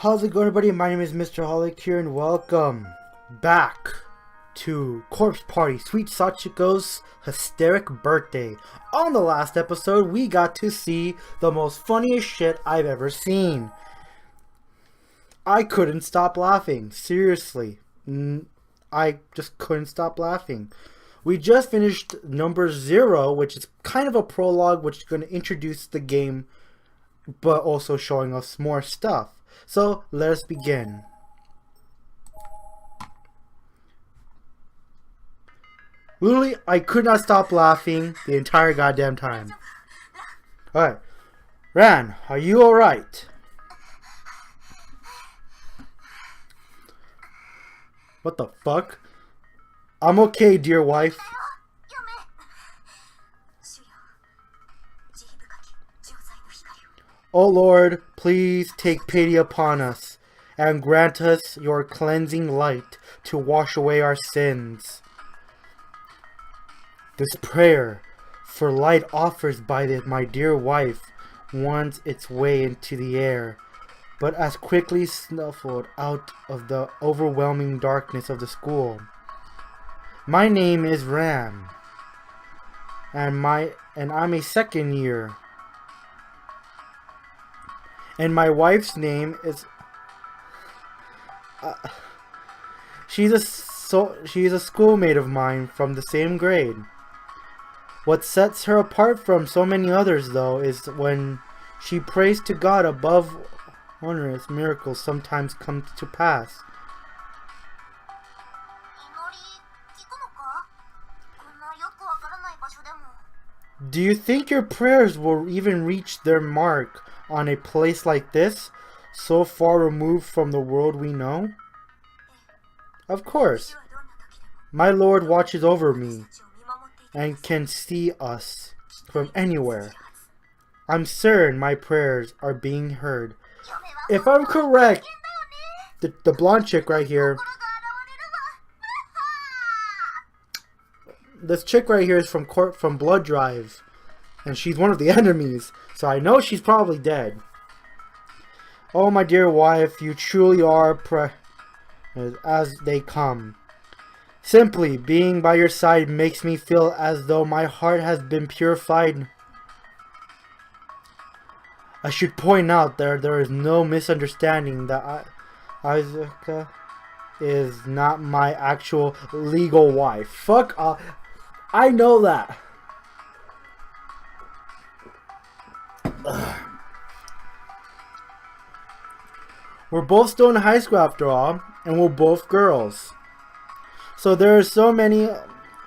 How's it going, everybody? My name is Mr. Holic here, and welcome back to Corpse Party, Sweet Sachiko's hysteric birthday. On the last episode, we got to see the most funniest shit I've ever seen. I couldn't stop laughing. Seriously. I just couldn't stop laughing. We just finished number 0, which is kind of a prologue, which is going to introduce the game, but also showing us more stuff. So, let us begin. Literally, I could not stop laughing the entire goddamn time. Alright. Ran, are you alright? What the fuck? I'm okay, dear wife. O Lord, please take pity upon us, and grant us your cleansing light to wash away our sins. This prayer for light offers by my dear wife wants its way into the air, but as quickly snuffled out of the overwhelming darkness of the school. My name is Ram, and I'm a second year. And my wife's name is she's a schoolmate of mine from the same grade. What sets her apart from so many others, though, is when she prays to God above wondrous miracles sometimes come to pass. Do you think your prayers will even reach their mark on a place like this, so far removed from the world we know? Of course. My Lord watches over me and can see us from anywhere. I'm certain my prayers are being heard. If I'm correct, the blonde chick right here, this chick right here is from Blood Drive, and she's one of the enemies, so I know she's probably dead. Oh, my dear wife, you truly are as they come. Simply being by your side makes me feel as though my heart has been purified. I should point out there is no misunderstanding that Isaac is not my actual legal wife. Fuck off. I know that. We're both still in high school after all, and we're both girls. So there are so many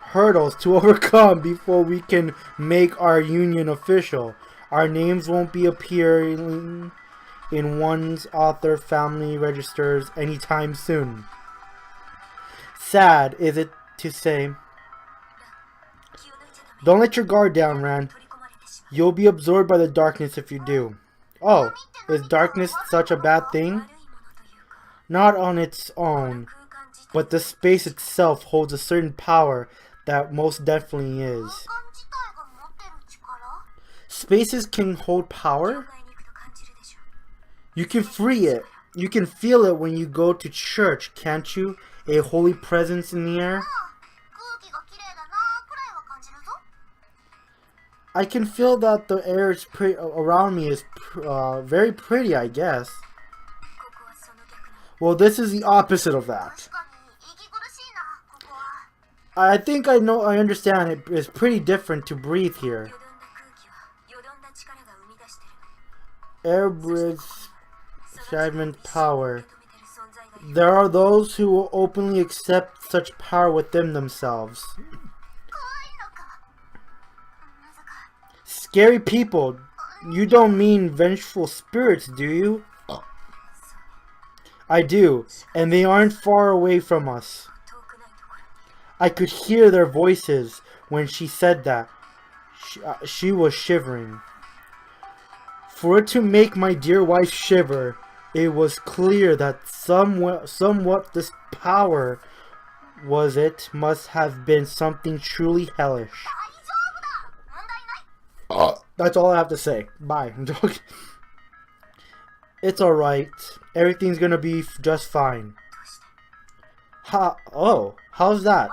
hurdles to overcome before we can make our union official. Our names won't be appearing in one's author family registers anytime soon. Sad, is it to say? Don't let your guard down, Ran. You'll be absorbed by the darkness if you do. Oh, is darkness such a bad thing? Not on its own, but the space itself holds a certain power that most definitely is. Spaces can hold power? You can free it. You can feel it when you go to church, can't you? A holy presence in the air? I can feel that the air is around me is very pretty, I guess. Well, this is the opposite of that. I think I understand it is pretty different to breathe here. Air breathes stagnant power. There are those who will openly accept such power within themselves. Scary people. You don't mean vengeful spirits, do you? I do, and they aren't far away from us. I could hear their voices when she said that. She was shivering. For it to make my dear wife shiver, it was clear that somewhat this power must have been something truly hellish. That's all I have to say. Bye. It's alright. Everything's gonna be just fine. Oh, how's that?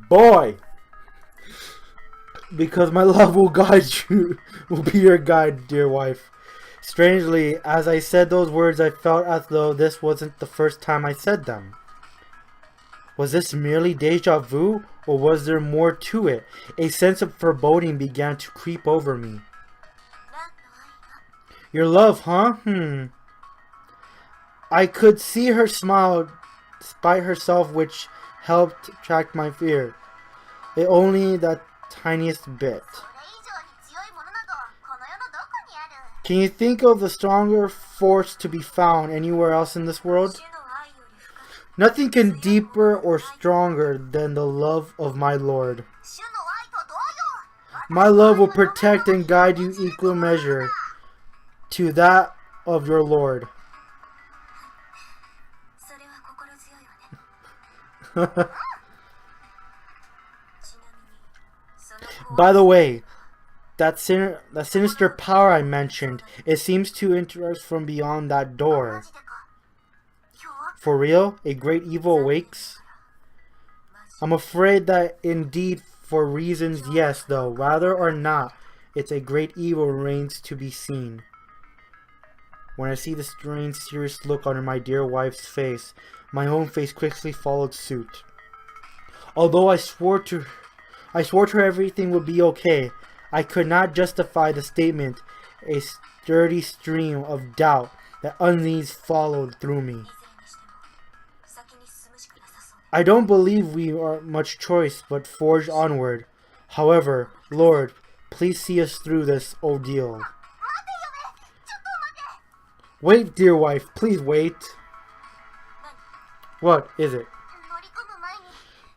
Boy! Because my love will guide you, will be your guide, dear wife. Strangely, as I said those words, I felt as though this wasn't the first time I said them. Was this merely deja vu, or was there more to it? A sense of foreboding began to creep over me. Your love, huh? I could see her smile despite herself, which helped attract my fear. It only that tiniest bit. Can you think of a stronger force to be found anywhere else in this world? Nothing can deeper or stronger than the love of my Lord. My love will protect and guide you equal measure to that of your Lord. By the way, that sinister power I mentioned, it seems to enter us from beyond that door. For real? A great evil awakes? I'm afraid that indeed, for reasons yes, though, whether or not, it's a great evil remains to be seen. When I see the strange, serious look on my dear wife's face, my own face quickly followed suit. Although I swore to her everything would be okay, I could not justify the statement. A sturdy stream of doubt that unease followed through me. I don't believe we are much choice but forge onward. However, Lord, please see us through this ordeal. Wait, dear wife, please wait. What is it?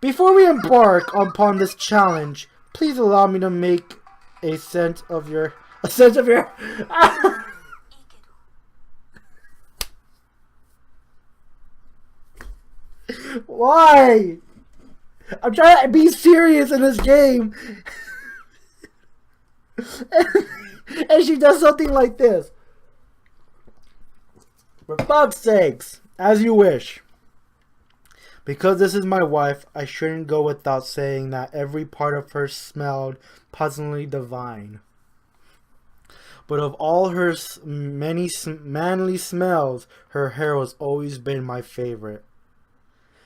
Before we embark upon this challenge, please allow me to make a sense of your Why? I'm trying to be serious in this game. And she does something like this. For fuck's sakes, as you wish. Because this is my wife, I shouldn't go without saying that every part of her smelled pleasantly divine. But of all her many manly smells, her hair has always been my favorite.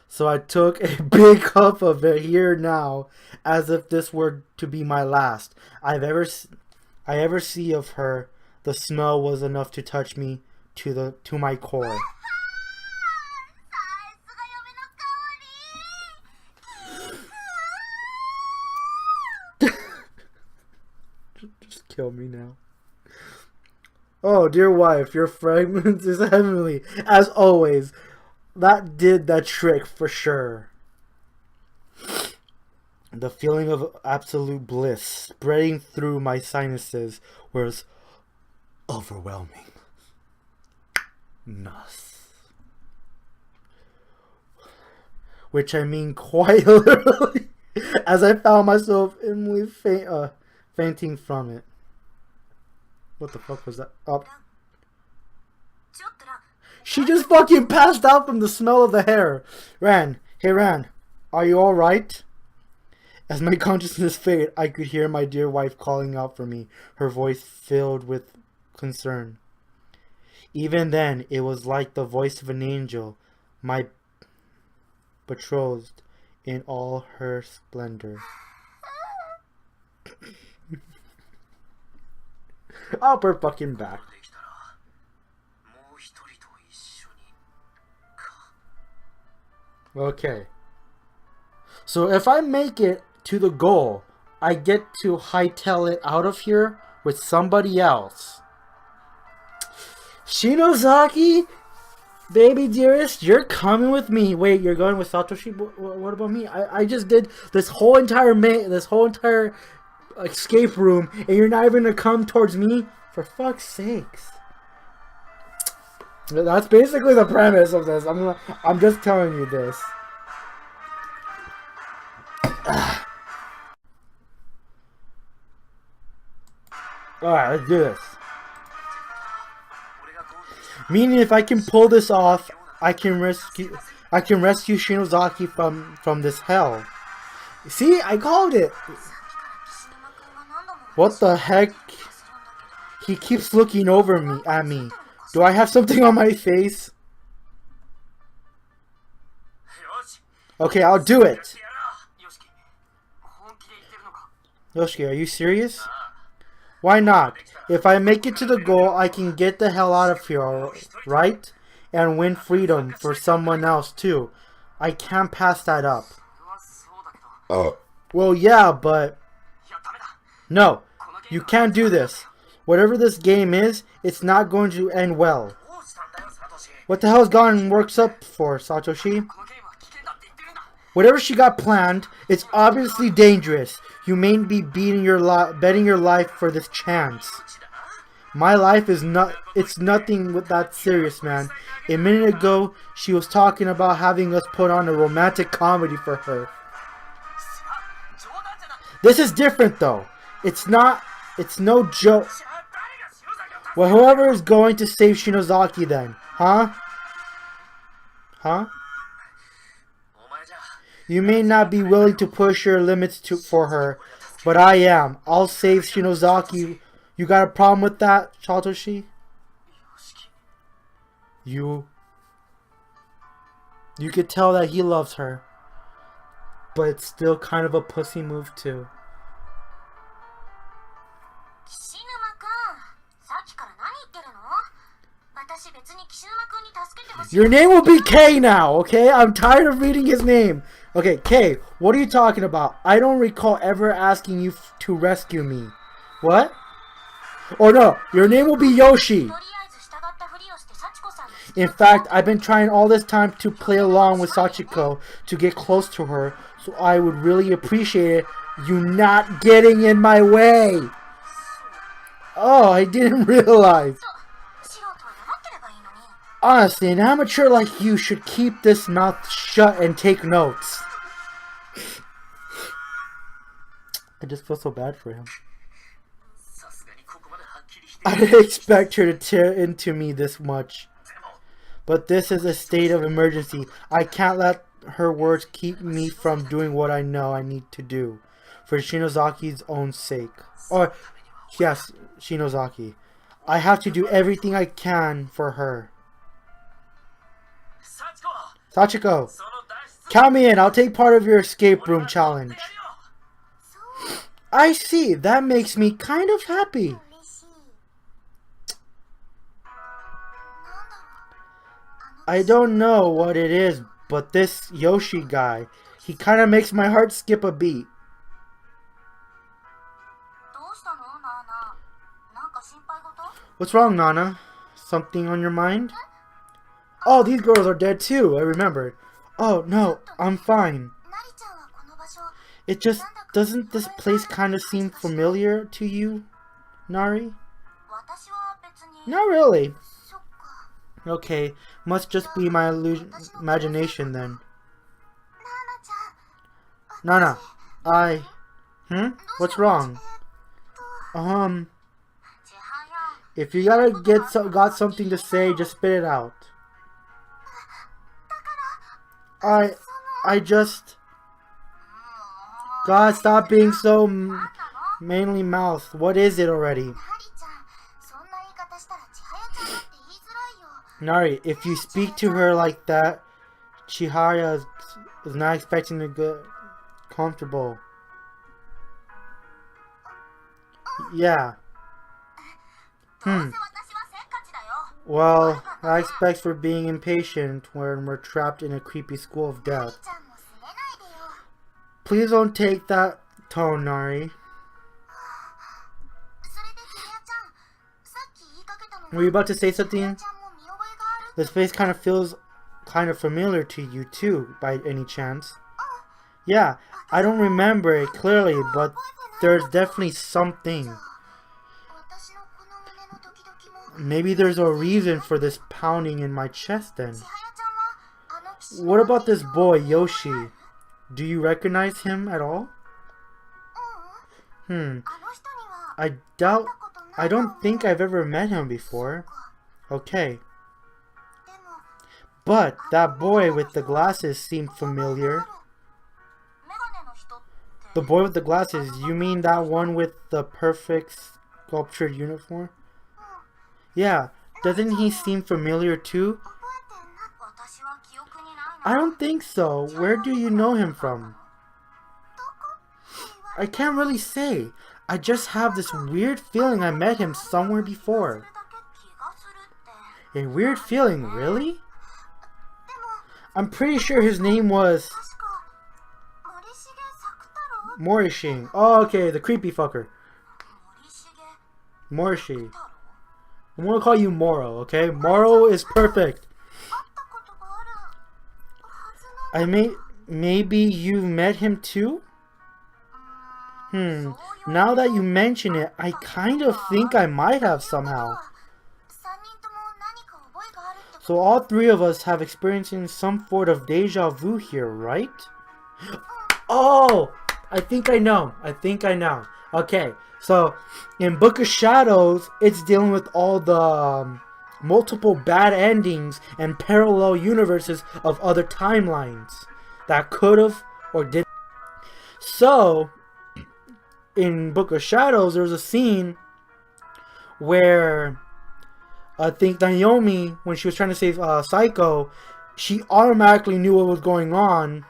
So I took a big cup of it here now, as if this were to be my last I ever see of her. The smell was enough to touch me to my core. Just kill me now. Oh, dear wife, your fragrance is heavenly, as always. That did that trick for sure. The feeling of absolute bliss spreading through my sinuses was overwhelming. Which I mean quite literally, as I found myself inwardly fainting from it. What the fuck was that? Oh. She just fucking passed out from the smell of the hair. Ran, hey Ran, are you alright? As my consciousness faded, I could hear my dear wife calling out for me, her voice filled with concern. Even then, it was like the voice of an angel, my betrothed in all her splendor. I'll put her fucking back. Okay. So if I make it to the goal, I get to hightail it out of here with somebody else. Shinozaki, baby dearest, you're coming with me. Wait, you're going with Satoshi? What about me? I just did this whole entire escape room, and you're not even gonna come towards me? For fuck's sakes. That's basically the premise of this. I'm just telling you this. Alright, let's do this. Meaning if I can pull this off, I can rescue Shinozaki from this hell. See, I called it. What the heck? He keeps looking over at me. Do I have something on my face? Okay, I'll do it. Yoshiki, are you serious? Why not? If I make it to the goal, I can get the hell out of here, right? And win freedom for someone else too. I can't pass that up. Well, yeah, but... No, you can't do this. Whatever this game is, it's not going to end well. What the hell's gone works up for, Satoshi? Whatever she got planned, it's obviously dangerous. You may be betting your life for this chance. My life is it's nothing with that serious, man. A minute ago, she was talking about having us put on a romantic comedy for her. This is different though. It's no joke. Well, whoever is going to save Shinozaki then, huh? Huh? You may not be willing to push your limits for her, but I am. I'll save Shinozaki. You got a problem with that, Satoshi? You could tell that he loves her, but it's still kind of a pussy move too. Your name will be K now, okay? I'm tired of reading his name. Okay, K, what are you talking about? I don't recall ever asking you to rescue me. What? Oh no, your name will be Yoshi. In fact, I've been trying all this time to play along with Sachiko to get close to her, so I would really appreciate you not getting in my way. Oh, I didn't realize. Honestly, an amateur like you should keep this mouth shut and take notes. I just feel so bad for him. I didn't expect her to tear into me this much. But this is a state of emergency. I can't let her words keep me from doing what I know I need to do. For Shinozaki's own sake. Or, yes, Shinozaki. I have to do everything I can for her. Sachiko, count me in. I'll take part of your escape room challenge. I see. That makes me kind of happy. I don't know what it is, but this Yoshi guy, he kind of makes my heart skip a beat. What's wrong, Nana? Something on your mind? Oh, these girls are dead too, I remembered. Oh, no, I'm fine. It just, doesn't this place kind of seem familiar to you, Nari? Not really. Okay, must just be my imagination then. Nana, What's wrong? If you got something to say, just spit it out. I just... God, stop being so mainly mouthed. What is it already? Nari, if you speak to her like that, Chihaya is not expecting to get comfortable. Yeah. Well, I expect for being impatient when we're trapped in a creepy school of death. Please don't take that tone, Nari. Were you about to say something? This place kind of feels kind of familiar to you too, by any chance. Yeah, I don't remember it clearly, but there's definitely something. Maybe there's a reason for this pounding in my chest then. What about this boy, Yoshi? Do you recognize him at all? I doubt I don't think I've ever met him before. Okay. But that boy with the glasses seemed familiar. The boy with the glasses, you mean that one with the perfect sculptured uniform? Yeah, doesn't he seem familiar too? I don't think so. Where do you know him from? I can't really say. I just have this weird feeling I met him somewhere before. A weird feeling, really? I'm pretty sure his name was Morishing. Oh, okay, the creepy fucker. Morishi. I'm gonna call you Moro, okay? Moro is perfect. Maybe you've met him too? Now that you mention it, I kind of think I might have somehow. So all three of us have experiencing some sort of deja vu here, right? Oh! I think I know. Okay, so in Book of Shadows, it's dealing with all the multiple bad endings and parallel universes of other timelines that could have or did. So, in Book of Shadows, there was a scene where I think Naomi, when she was trying to save Sachiko, she automatically knew what was going on.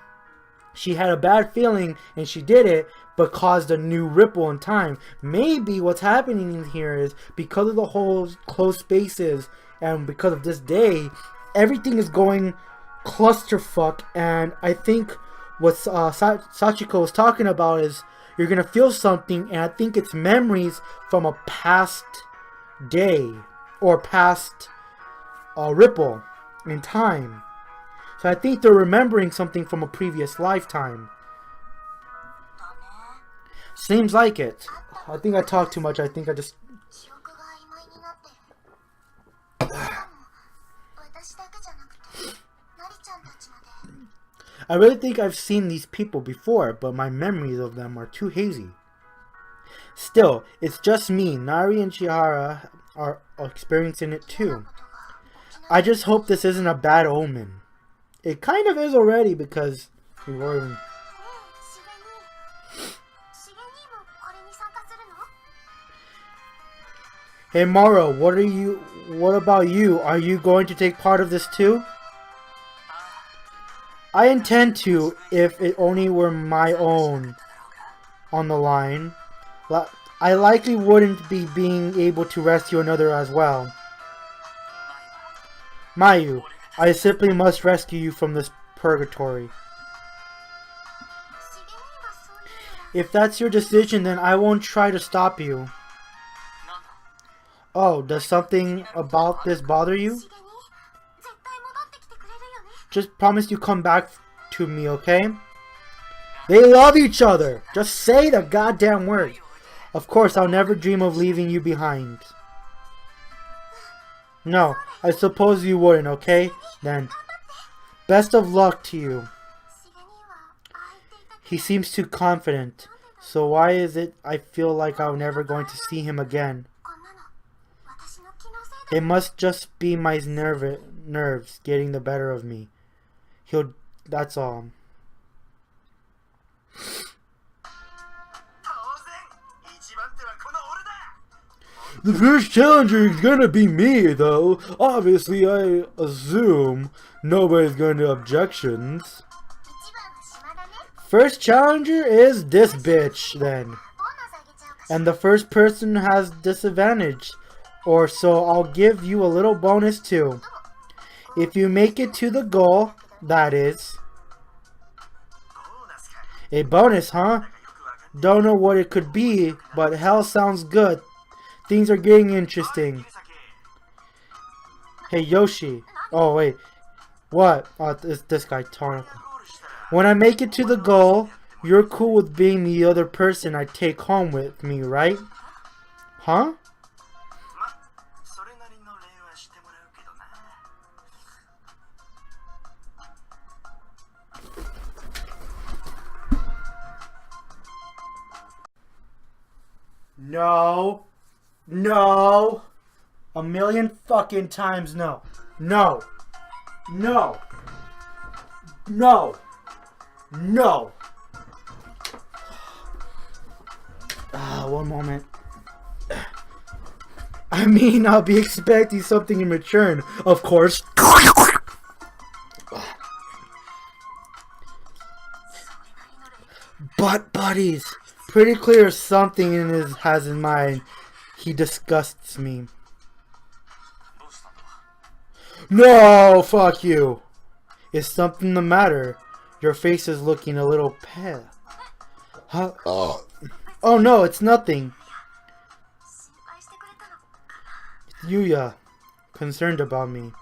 She had a bad feeling and she did it, but caused a new ripple in time. Maybe what's happening in here is because of the whole closed spaces and because of this day, everything is going clusterfuck. And I think what Sachiko is talking about is you're going to feel something, and I think it's memories from a past day or past ripple in time. So I think they're remembering something from a previous lifetime. Seems like it. I think I talk too much. I think I just... I really think I've seen these people before, but my memories of them are too hazy. Still, it's just me. Nari and Chihara are experiencing it too. I just hope this isn't a bad omen. It kind of is already because we were even... Hey Moro, what about you? Are you going to take part of this too? I intend to, if it only were my own on the line. I likely wouldn't be being able to rescue another as well. Mayu, I simply must rescue you from this purgatory. If that's your decision, then I won't try to stop you. Oh, does something about this bother you? Just promise you come back to me, okay? They love each other! Just say the goddamn word! Of course, I'll never dream of leaving you behind. No, I suppose you wouldn't, okay? Then, best of luck to you. He seems too confident. So why is it I feel like I'm never going to see him again? It must just be my nerves getting the better of me. That's all. The first challenger is gonna be me, though. Obviously, I assume nobody's gonna objections. First challenger is this bitch, then. And the first person has disadvantage. Or so I'll give you a little bonus too. If you make it to the goal, that is. A bonus, huh? Don't know what it could be, but hell sounds good. Things are getting interesting. Hey Yoshi. Oh wait. What? Oh, it's this guy, Tarn. When I make it to the goal, you're cool with being the other person I take home with me, right? Huh? No. No. A million fucking times no. No. No. No. No. One moment. I mean, I'll be expecting something in return, of course. But buddies, pretty clear something has in mind. He disgusts me. No, fuck you. Is something the matter? Your face is looking a little pale. Huh? Oh no, it's nothing. It's Yuya, concerned about me.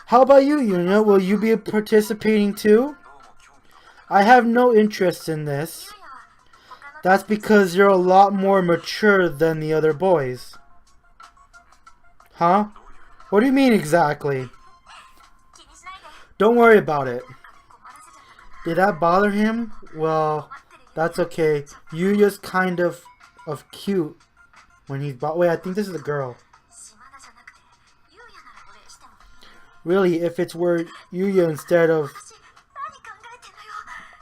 How about you, Yuya? Will you be participating too? I have no interest in this. That's because you're a lot more mature than the other boys. Huh? What do you mean exactly? Don't worry about it. Did that bother him? Well, that's okay. Yuya's kind of cute when he's wait, I think this is a girl. Really, if it's word Yuya instead of,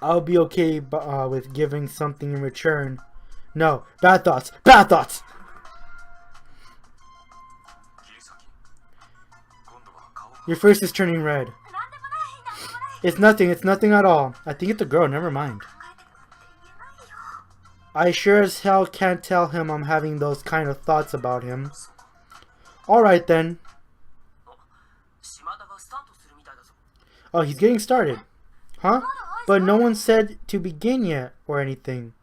I'll be okay with giving something in return. No, bad thoughts. Bad thoughts. Your face is turning red. It's nothing at all. I think it's a girl, never mind. I sure as hell can't tell him I'm having those kind of thoughts about him. Alright then. Oh, he's getting started. Huh? But no one said to begin yet, or anything.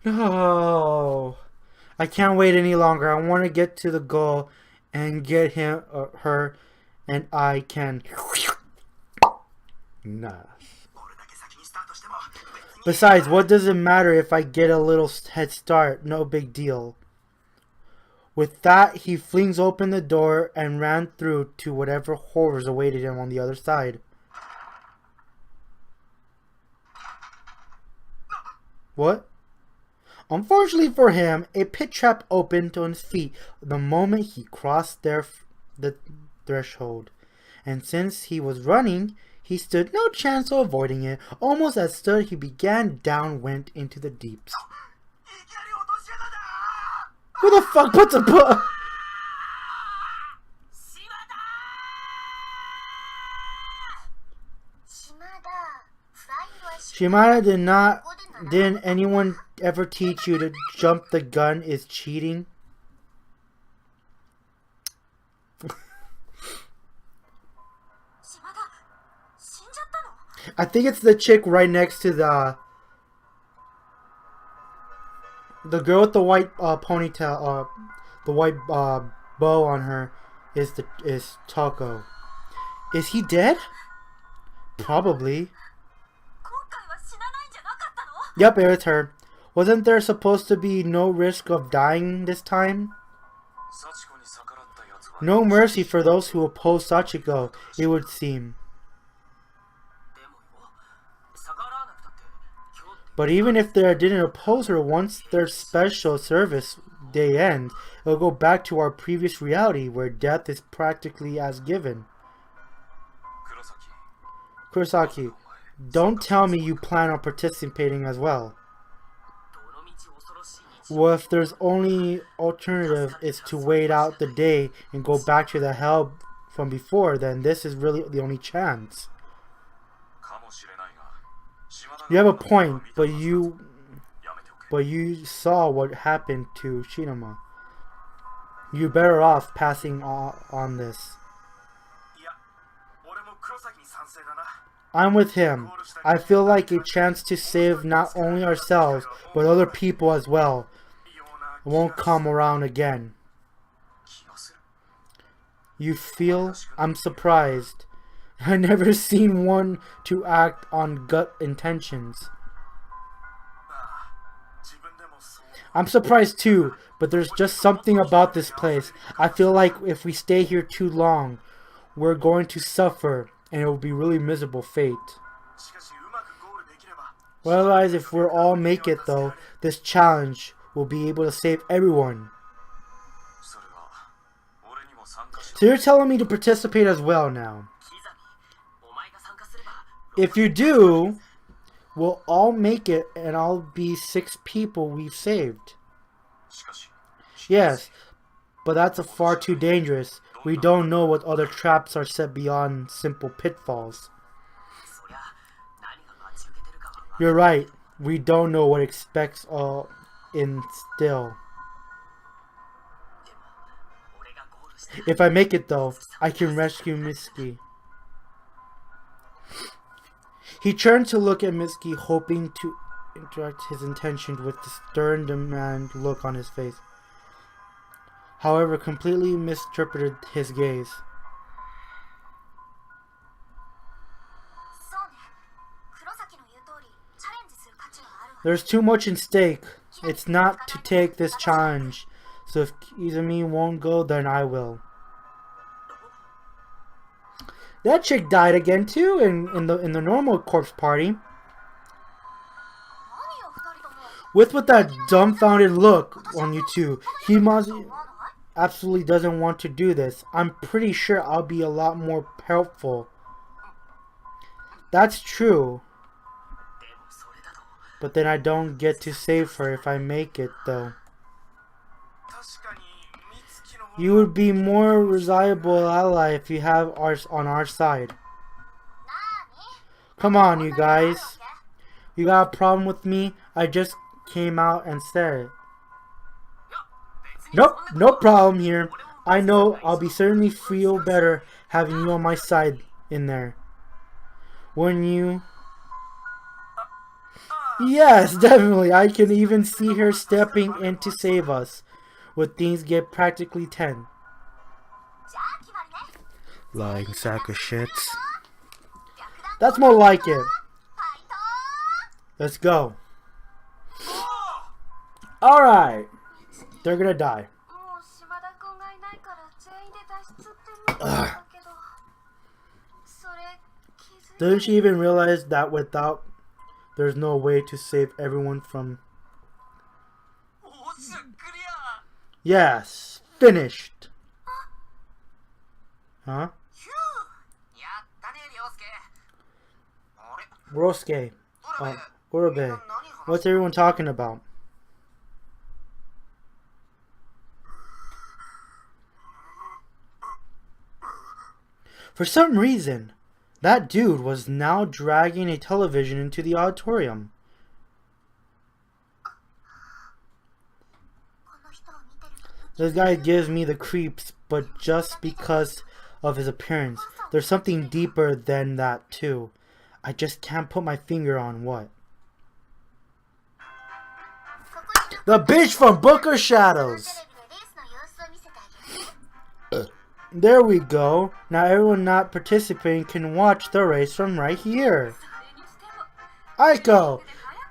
No. I can't wait any longer. I want to get to the goal and get him, her, and I can. Nah. Besides, what does it matter if I get a little head start? No big deal. With that, he flings open the door and ran through to whatever horrors awaited him on the other side. What? Unfortunately for him, a pit trap opened on his feet the moment he crossed the threshold. And since he was running, he stood no chance of avoiding it. Almost as stood, he began went into the deeps. Who the fuck puts a Shimada didn't anyone ever teach you to jump the gun is cheating? I think it's the chick right next to the girl with the white ponytail, the white bow on her is Taco. Is he dead? Probably. Yep, it's her. Wasn't there supposed to be no risk of dying this time? No mercy for those who oppose Sachiko, it would seem. But even if they didn't oppose her, once their special service day ends, it'll go back to our previous reality where death is practically as given. Kurosaki, don't tell me you plan on participating as well. Well, if there's only alternative is to wait out the day and go back to the hell from before, then this is really the only chance. You have a point, but you saw what happened to Shinama. You're better off passing on this. I'm with him. I feel like a chance to save not only ourselves, but other people as well. It won't come around again. You feel? I'm surprised. I never seen one to act on gut intentions. I'm surprised too, but there's just something about this place. I feel like if we stay here too long, we're going to suffer. and it will be really miserable fate. Realize if we all make it though, this challenge will be able to save everyone. So you're telling me to participate as well now. If you do, we'll all make it and I'll be 6 people we've saved. Yes, but that's far too dangerous. We don't know what other traps are set beyond simple pitfalls. You're right. We don't know what expects in still. If I make it though, I can rescue Mitsuki. He turned to look at Mitsuki, hoping to interact his intention with the stern demand look on his face. However, completely misinterpreted his gaze. There's too much in stake. It's not to take this challenge. So if Izumi won't go, then I will. That chick died again too in the normal corpse party. With that dumbfounded look on you two, Himazu absolutely doesn't want to do this. I'm pretty sure I'll be a lot more helpful. That's true. But then I don't get to save her if I make it though. You would be more reliable ally if you have ours on our side. Come on, you guys. You got a problem with me? I just came out and said it. Nope, no problem here. I know I'll be certainly feel better having you on my side in there. When you... Yes, definitely. I can even see her stepping in to save us. When things get practically 10. Lying sack of shits. That's more like it. Let's go. Alright. They're gonna die. Ugh. Doesn't she even realize that without there's no way to save everyone from... Yes, finished. Huh? Rosuke. Urabe. What's everyone talking about? For some reason, that dude was now dragging a television into the auditorium. This guy gives me the creeps, but just because of his appearance. There's something deeper than that too. I just can't put my finger on what. The bitch from Book of Shadows! There we go. Now everyone not participating can watch the race from right here. Aiko!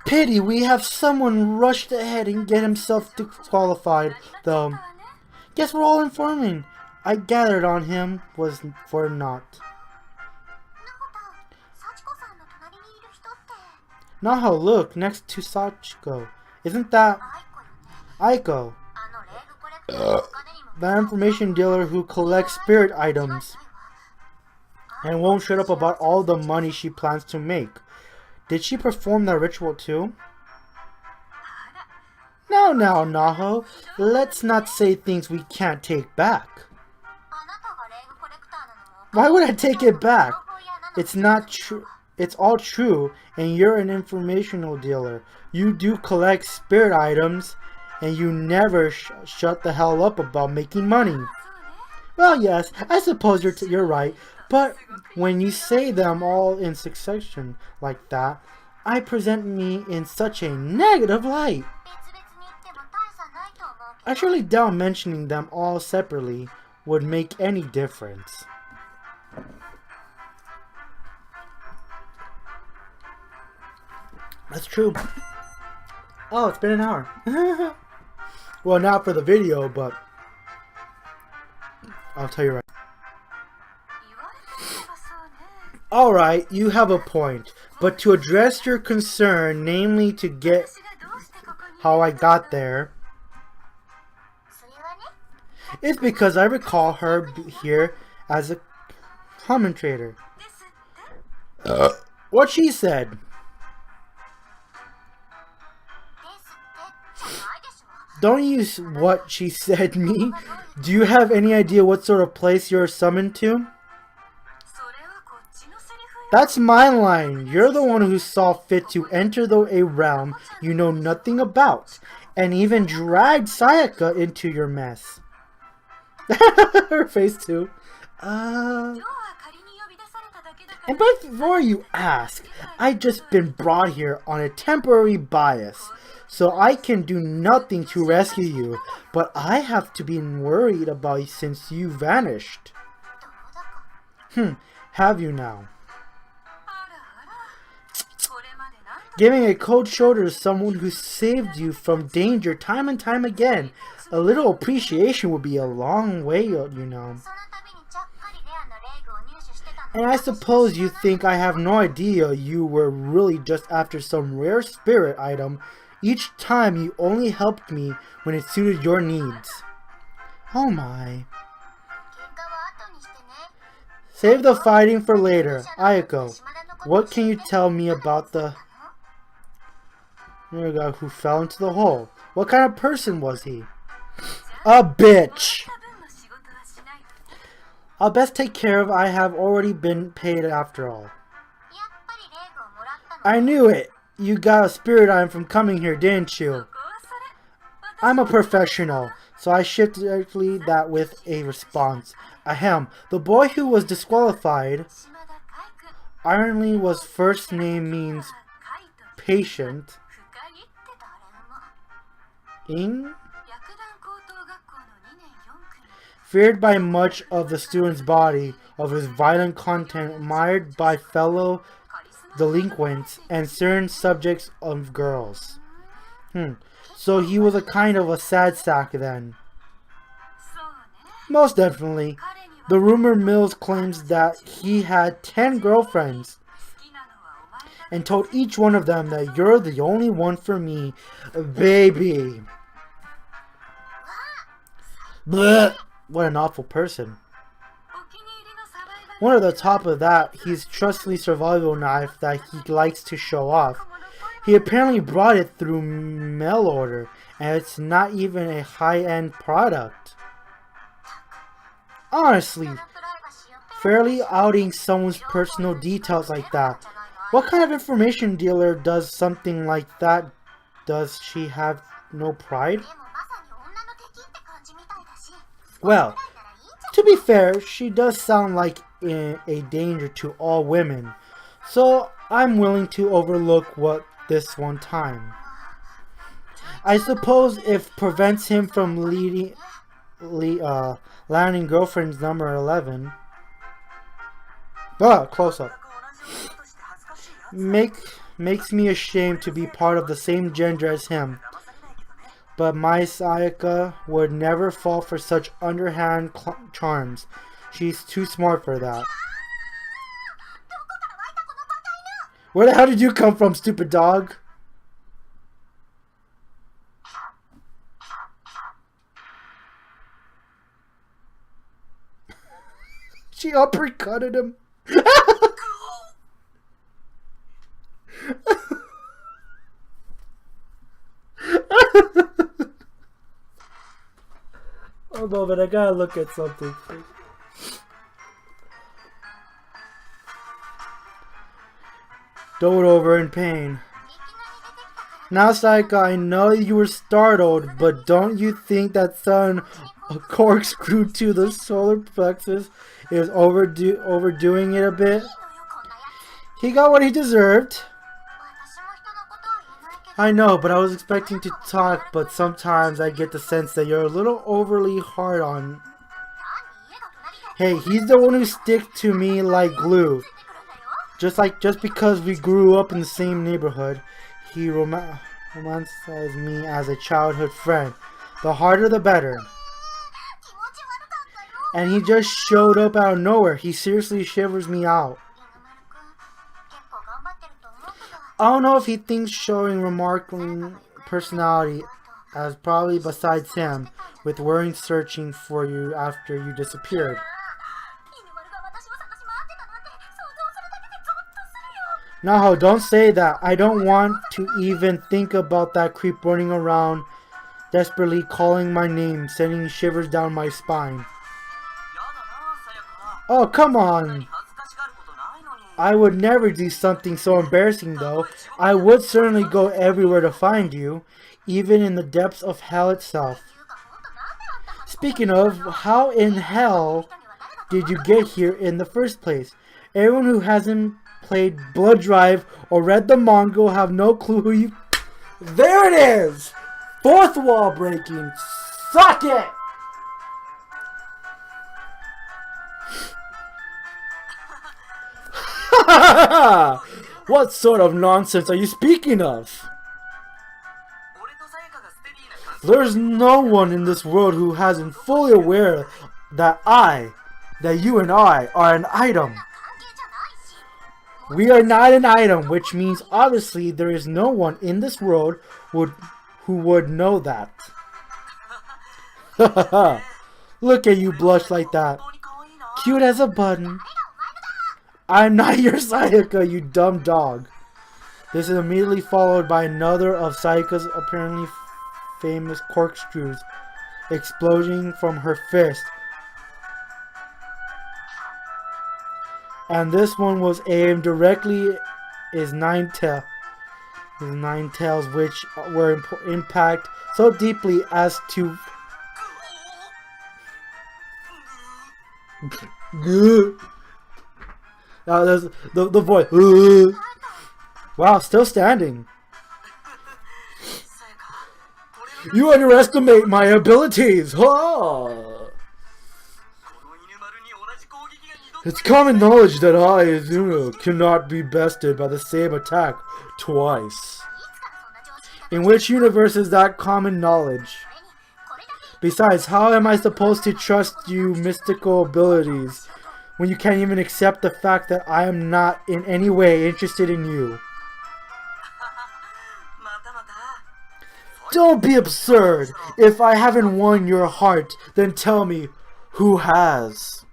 Pity we have someone rushed ahead and get himself disqualified, though. Guess we're all informing. I gathered on him was for naught. Naho, look, next to Sachiko. Isn't that Aiko? The information dealer who collects spirit items and won't shut up about all the money she plans to make. Did she perform that ritual too? Now, Naho, let's not say things we can't take back. Why would I take it back? It's not true. It's all true, and you're an informational dealer. You do collect spirit items, and you never shut the hell up about making money. Well, yes, I suppose you're right, but when you say them all in succession like that, I present me in such a negative light. I surely doubt mentioning them all separately would make any difference. That's true. Oh, it's been an hour. Well, not for the video, but I'll tell you right. Alright, you have a point. But to address your concern, namely to get how I got there, it's because I recall her here as a commentator. What she said. Don't use what she said me. Do you have any idea what sort of place you're summoned to? That's my line. You're the one who saw fit to enter a realm you know nothing about, and even dragged Sayaka into your mess. Her face too. And before you ask, I've just been brought here on a temporary bias, so I can do nothing to rescue you, but I have to be worried about you since you vanished. Have you now? Giving a cold shoulder to someone who saved you from danger time and time again. A little appreciation would be a long way, you know. And I suppose you think I have no idea you were really just after some rare spirit item. Each time you only helped me when it suited your needs. Oh my. Save the fighting for later. Ayako, what can you tell me about the guy who fell into the hole? What kind of person was he? A bitch! I'll best take care of. I have already been paid after all. I knew it! You got a spirit item from coming here, didn't you? I'm a professional, so I shipped directly that with a response. Ahem. The boy who was disqualified, ironically, was first name means patient. Feared by much of the student's body, of his violent content, admired by fellow delinquents and certain subjects of girls. So he was a kind of a sad sack then. Most definitely. The rumor mills claims that he had 10 girlfriends and told each one of them that you're the only one for me, baby. Blech. What an awful person. One at the top of that, his trusty survival knife that he likes to show off. He apparently brought it through mail order, and it's not even a high-end product. Honestly, fairly outing someone's personal details like that. What kind of information dealer does something like that? Does she have no pride? Well, to be fair, she does sound like a danger to all women, so I'm willing to overlook what this one time. I suppose if prevents him from landing girlfriend's number 11. Close up. Makes me ashamed to be part of the same gender as him. But my Sayaka would never fall for such underhand charms. She's too smart for that. Where the hell did you come from, stupid dog? She uppercutted him. Hold on, but I gotta look at something. Dote over in pain. Now, Sayaka, I know you were startled, but don't you think that son a corkscrew to the solar plexus is overdoing it a bit? He got what he deserved. I know, but I was expecting to talk, but sometimes I get the sense that you're a little overly hard on. Hey, he's the one who sticks to me like glue. Just because we grew up in the same neighborhood, he romanticized me as a childhood friend. The harder the better. And he just showed up out of nowhere. He seriously shivers me out. I don't know if he thinks showing remarkable personality, as probably besides him, with worrying searching for you after you disappeared. Naho, don't say that. I don't want to even think about that creep running around, desperately calling my name, sending shivers down my spine. Oh, come on. I would never do something so embarrassing, though. I would certainly go everywhere to find you, even in the depths of hell itself. Speaking of, how in hell did you get here in the first place? Everyone who hasn't played Blood Drive or read the manga will have no clue who you... There it is! Fourth wall breaking. Suck it! What sort of nonsense are you speaking of? There's no one in this world who hasn't fully aware that you and I are an item. We are not an item, which means obviously there is no one in this world who would know that. Look at you blush like that. Cute as a button. I'm not your Sayaka, you dumb dog. This is immediately followed by another of Sayaka's apparently famous corkscrews exploding from her fist. And this one was aimed directly his nine tails, which were impact so deeply as to there's the voice. Wow, still standing. You underestimate my abilities. Oh. It's common knowledge that I, Izuno, cannot be bested by the same attack twice. In which universe is that common knowledge? Besides, how am I supposed to trust you mystical abilities when you can't even accept the fact that I am not in any way interested in you? Don't be absurd! If I haven't won your heart, then tell me, who has?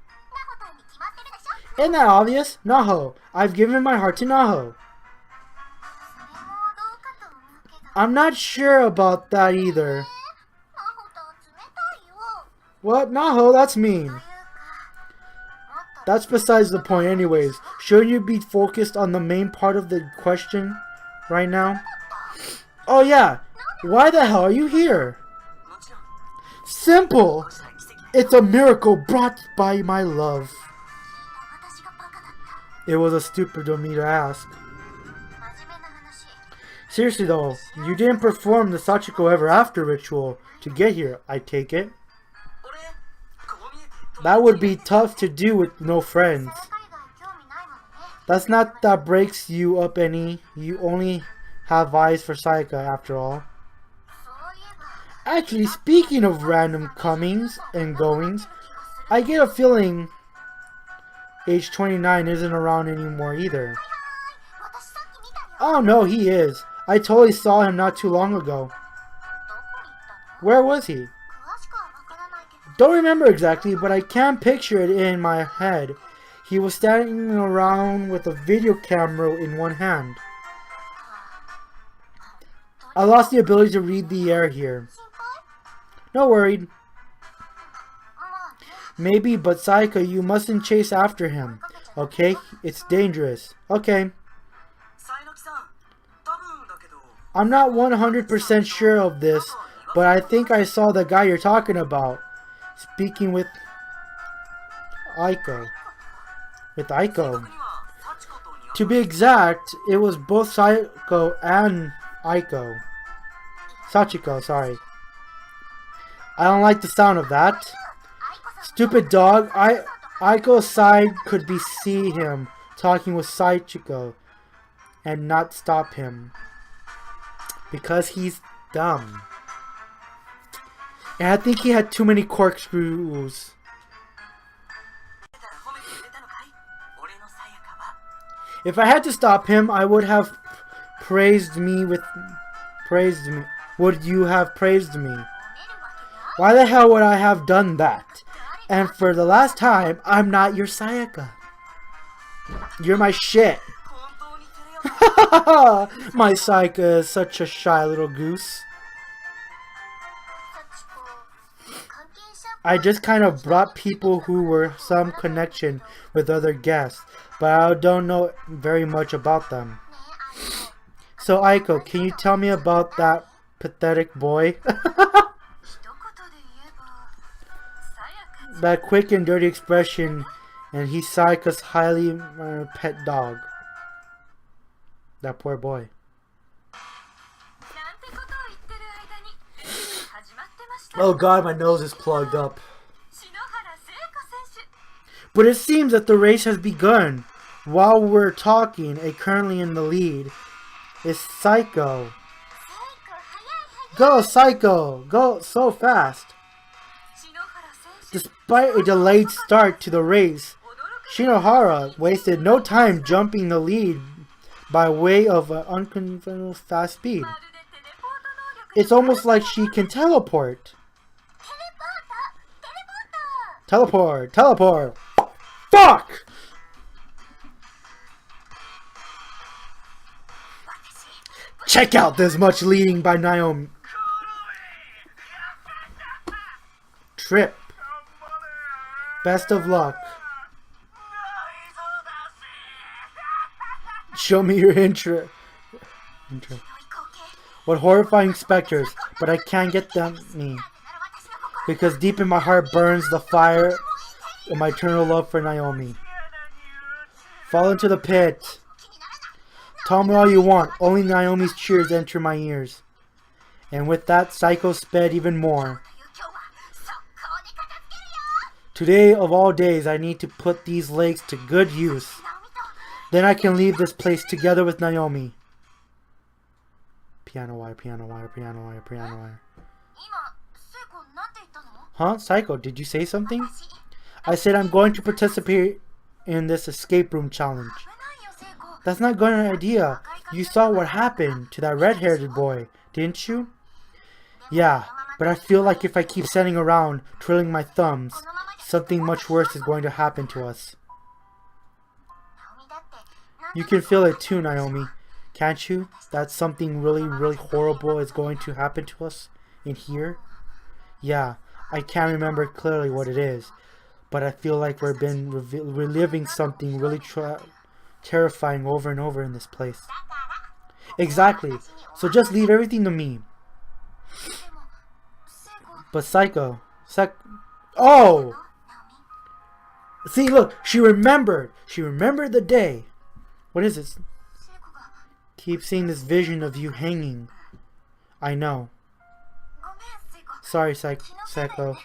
Isn't that obvious? Naho. I've given my heart to Naho. I'm not sure about that either. What? Naho, that's mean. That's besides the point anyways. Shouldn't you be focused on the main part of the question right now? Oh yeah. Why the hell are you here? Simple. It's a miracle brought by my love. It was a stupid of me to ask. Seriously though, you didn't perform the Sachiko ever after ritual to get here, I take it. That would be tough to do with no friends. That's not that breaks you up any. You only have eyes for Sayaka after all. Actually, speaking of random comings and goings, I get a feeling age 29 isn't around anymore either. Oh no, he is. I totally saw him not too long ago. Where was he? Don't remember exactly, but I can picture it in my head. He was standing around with a video camera in one hand. I lost the ability to read the air here. No worried. Maybe, but Sayaka, you mustn't chase after him. Okay? It's dangerous. Okay. I'm not 100% sure of this, but I think I saw the guy you're talking about. Speaking with Aiko. With Aiko. To be exact, it was both Sayako and Aiko. Sachiko, sorry. I don't like the sound of that. Stupid dog. Aiko's side could be see him talking with Sachiko and not stop him. Because he's dumb. And I think he had too many corkscrews. If I had to stop him, I would have praised me with... Praised me. Would you have praised me? Why the hell would I have done that? And for the last time, I'm not your Sayaka. You're my shit. My Sayaka is such a shy little goose. I just kind of brought people who were some connection with other guests, but I don't know very much about them. So Aiko, can you tell me about that pathetic boy? That quick and dirty expression, and he's Sayaka's highly pet dog. That poor boy. Oh god, my nose is plugged up. But it seems that the race has begun. While we're talking, currently in the lead is Psycho. Go, Psycho! Go so fast! Despite a delayed start to the race, Shinohara wasted no time jumping the lead by way of an unconventional fast speed. It's almost like she can teleport. Teleport! Teleport! Fuck! Check out this much leading by Naomi. Trip. Best of luck. Show me your intro. What horrifying specters, but I can't get them me. Because deep in my heart burns the fire of my eternal love for Naomi. Fall into the pit. Tell me all you want, only Naomi's cheers enter my ears. And with that, Psycho sped even more. Today of all days, I need to put these legs to good use. Then I can leave this place together with Naomi. Piano wire, piano wire, piano wire, piano wire. Huh? Psycho, did you say something? I said I'm going to participate in this escape room challenge. That's not a good idea. You saw what happened to that red-haired boy, didn't you? Yeah, but I feel like if I keep sitting around, twiddling my thumbs, something much worse is going to happen to us. You can feel it too, Naomi. Can't you? That something really, really horrible is going to happen to us in here? Yeah, I can't remember clearly what it is, but I feel like we've been reliving something really terrifying over and over in this place. Exactly. So just leave everything to me. But Psycho... Oh! See, look, she remembered. She remembered the day. What is this? Keep seeing this vision of you hanging. I know. Sorry, Psycho.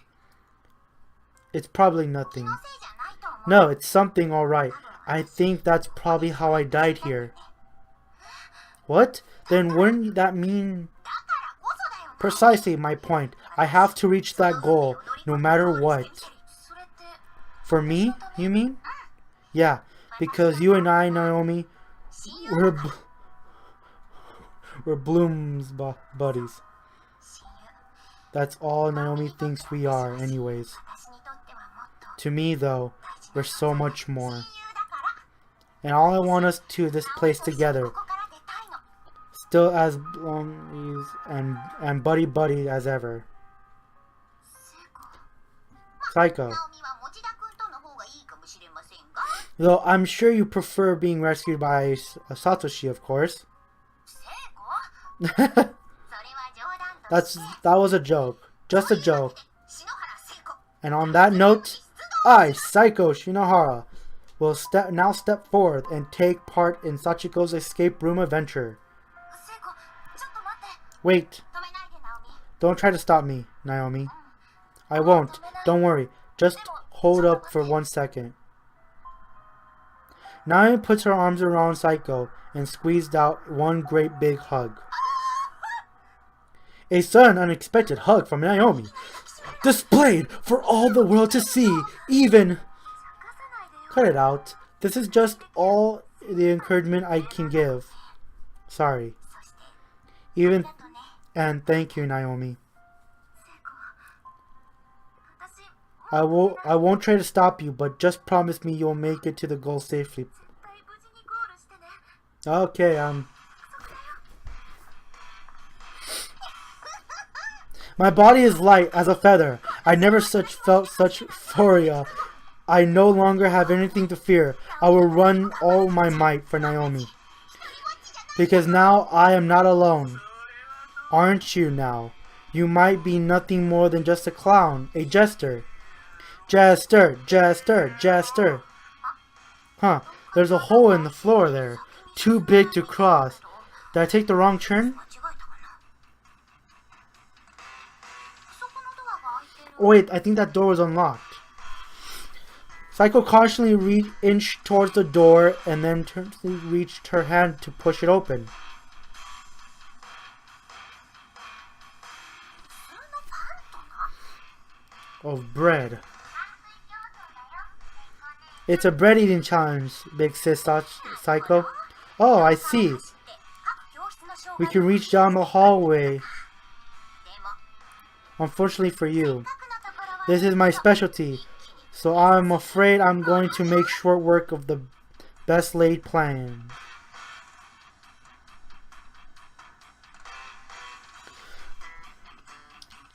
It's probably nothing. No, it's something alright. I think that's probably how I died here. What? Then wouldn't that mean... Precisely my point. I have to reach that goal, no matter what. For me, you mean? Yeah, because you and I, Naomi, we're Bloom's buddies. That's all Naomi thinks we are, anyways. To me, though, we're so much more. And all I want us to this place together. Still as long and buddy as ever. Psycho. Though I'm sure you prefer being rescued by Satoshi, of course. That was a joke. Just a joke. And on that note, I, Psycho Shinohara, will now step forward and take part in Sachiko's escape room adventure. Wait. Don't try to stop me, Naomi. I won't. Don't worry. Just hold up for 1 second. Naomi puts her arms around Psycho and squeezed out one great big hug. A sudden unexpected hug from Naomi, displayed for all the world to see, even... Cut it out. This is just all the encouragement I can give. Sorry. Even and thank you, Naomi. I won't try to stop you, but just promise me you'll make it to the goal safely. Okay, my body is light as a feather. I never felt such euphoria. I no longer have anything to fear. I will run all my might for Naomi. Because now I am not alone. Aren't you now? You might be nothing more than just a clown, a jester. Jester, jester, jester. Huh, there's a hole in the floor there. Too big to cross. Did I take the wrong turn? Oh wait, I think that door was unlocked. Sachiko cautiously inched towards the door and then reached her hand to push it open. Of bread. It's a bread eating challenge, big sis Sachiko. Oh, I see. We can reach down the hallway. Unfortunately for you, this is my specialty, so I'm afraid I'm going to make short work of the best laid plan.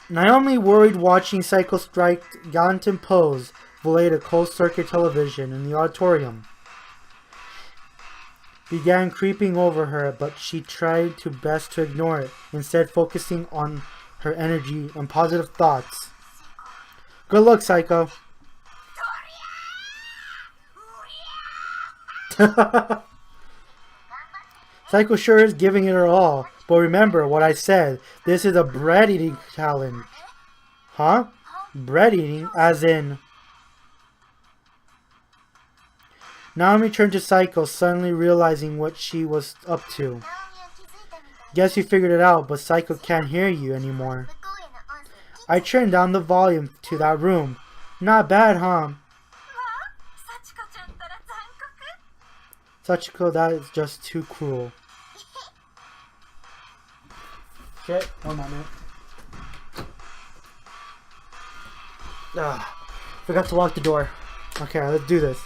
Naomi, worried watching Sachiko strike gallant pose, via a closed-circuit television in the auditorium, began creeping over her, but she tried to best to ignore it, instead focusing on her energy and positive thoughts. Good luck, Sachiko. Sachiko sure is giving it her all, but remember what I said. This is a bread eating challenge. Huh? Bread eating, as in... Naomi turned to Sachiko, suddenly realizing what she was up to. Guess you figured it out, but Sachiko can't hear you anymore. I turned down the volume to that room. Not bad, huh? Sachiko, that is just too cruel. Shit, one moment. Forgot to lock the door. Okay, let's do this.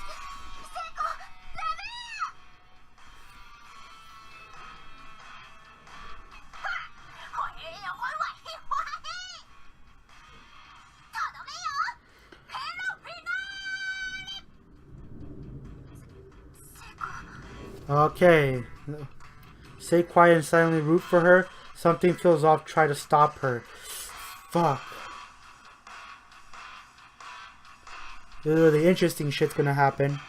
Okay. Stay quiet and silently root for her. Something feels off. Try to stop her. Fuck. The interesting shit's gonna happen.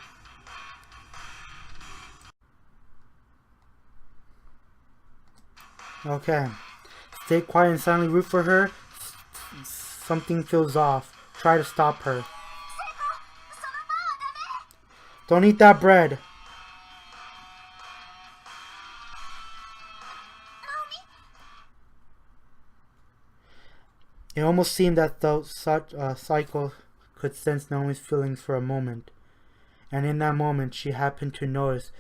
Okay. Stay quiet and silently root for her. Something feels off. Try to stop her. Don't eat that bread. It almost seemed that Sachiko could sense Naomi's feelings for a moment, and in that moment she happened to notice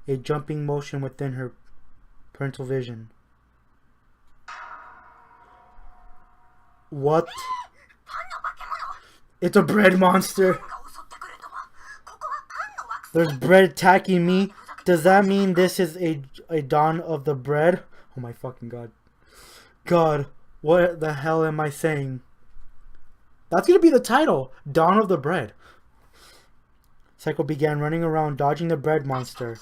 a jumping motion within her parental vision. What? It's a bread monster! There's bread attacking me? Does that mean this is a dawn of the bread? Oh my fucking god. God. What the hell am I saying? That's gonna be the title. Dawn of the Bread. Sachiko began running around, dodging the bread monster.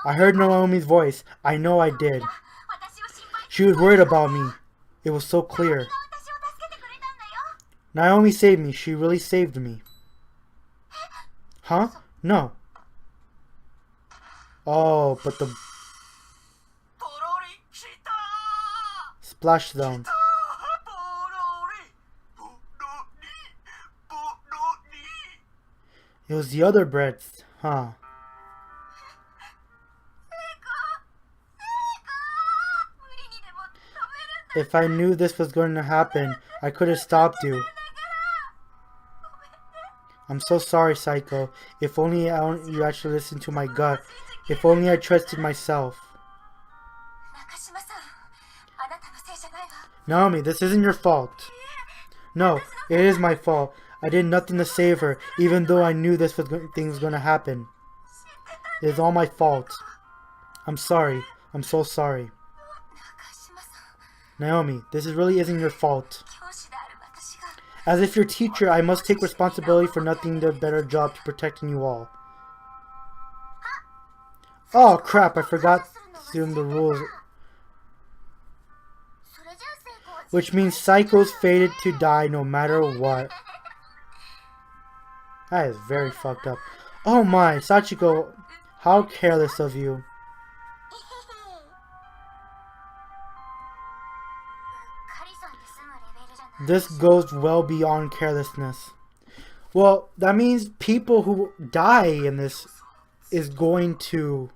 I heard Naomi's voice. I know I did. She was worried about me. It was so clear. Naomi saved me. She really saved me. Huh? No. Oh, but the... Splash zone. It was the other breads, huh? If I knew this was going to happen, I could have stopped you. I'm so sorry, Sachiko. If only you actually listened to my gut. If only I trusted myself. Naomi, this isn't your fault. No, it is my fault. I did nothing to save her, even though I knew this thing was going to happen. It is all my fault. I'm sorry. I'm so sorry. Naomi, this really isn't your fault. As if your teacher, I must take responsibility for nothing the better job to protecting you all. Oh crap, I forgot to assume the rules. Which means Psycho's fated to die no matter what. That is very fucked up. Oh my, Sachiko, how careless of you. This goes well beyond carelessness. Well, that means people who die in this is going to...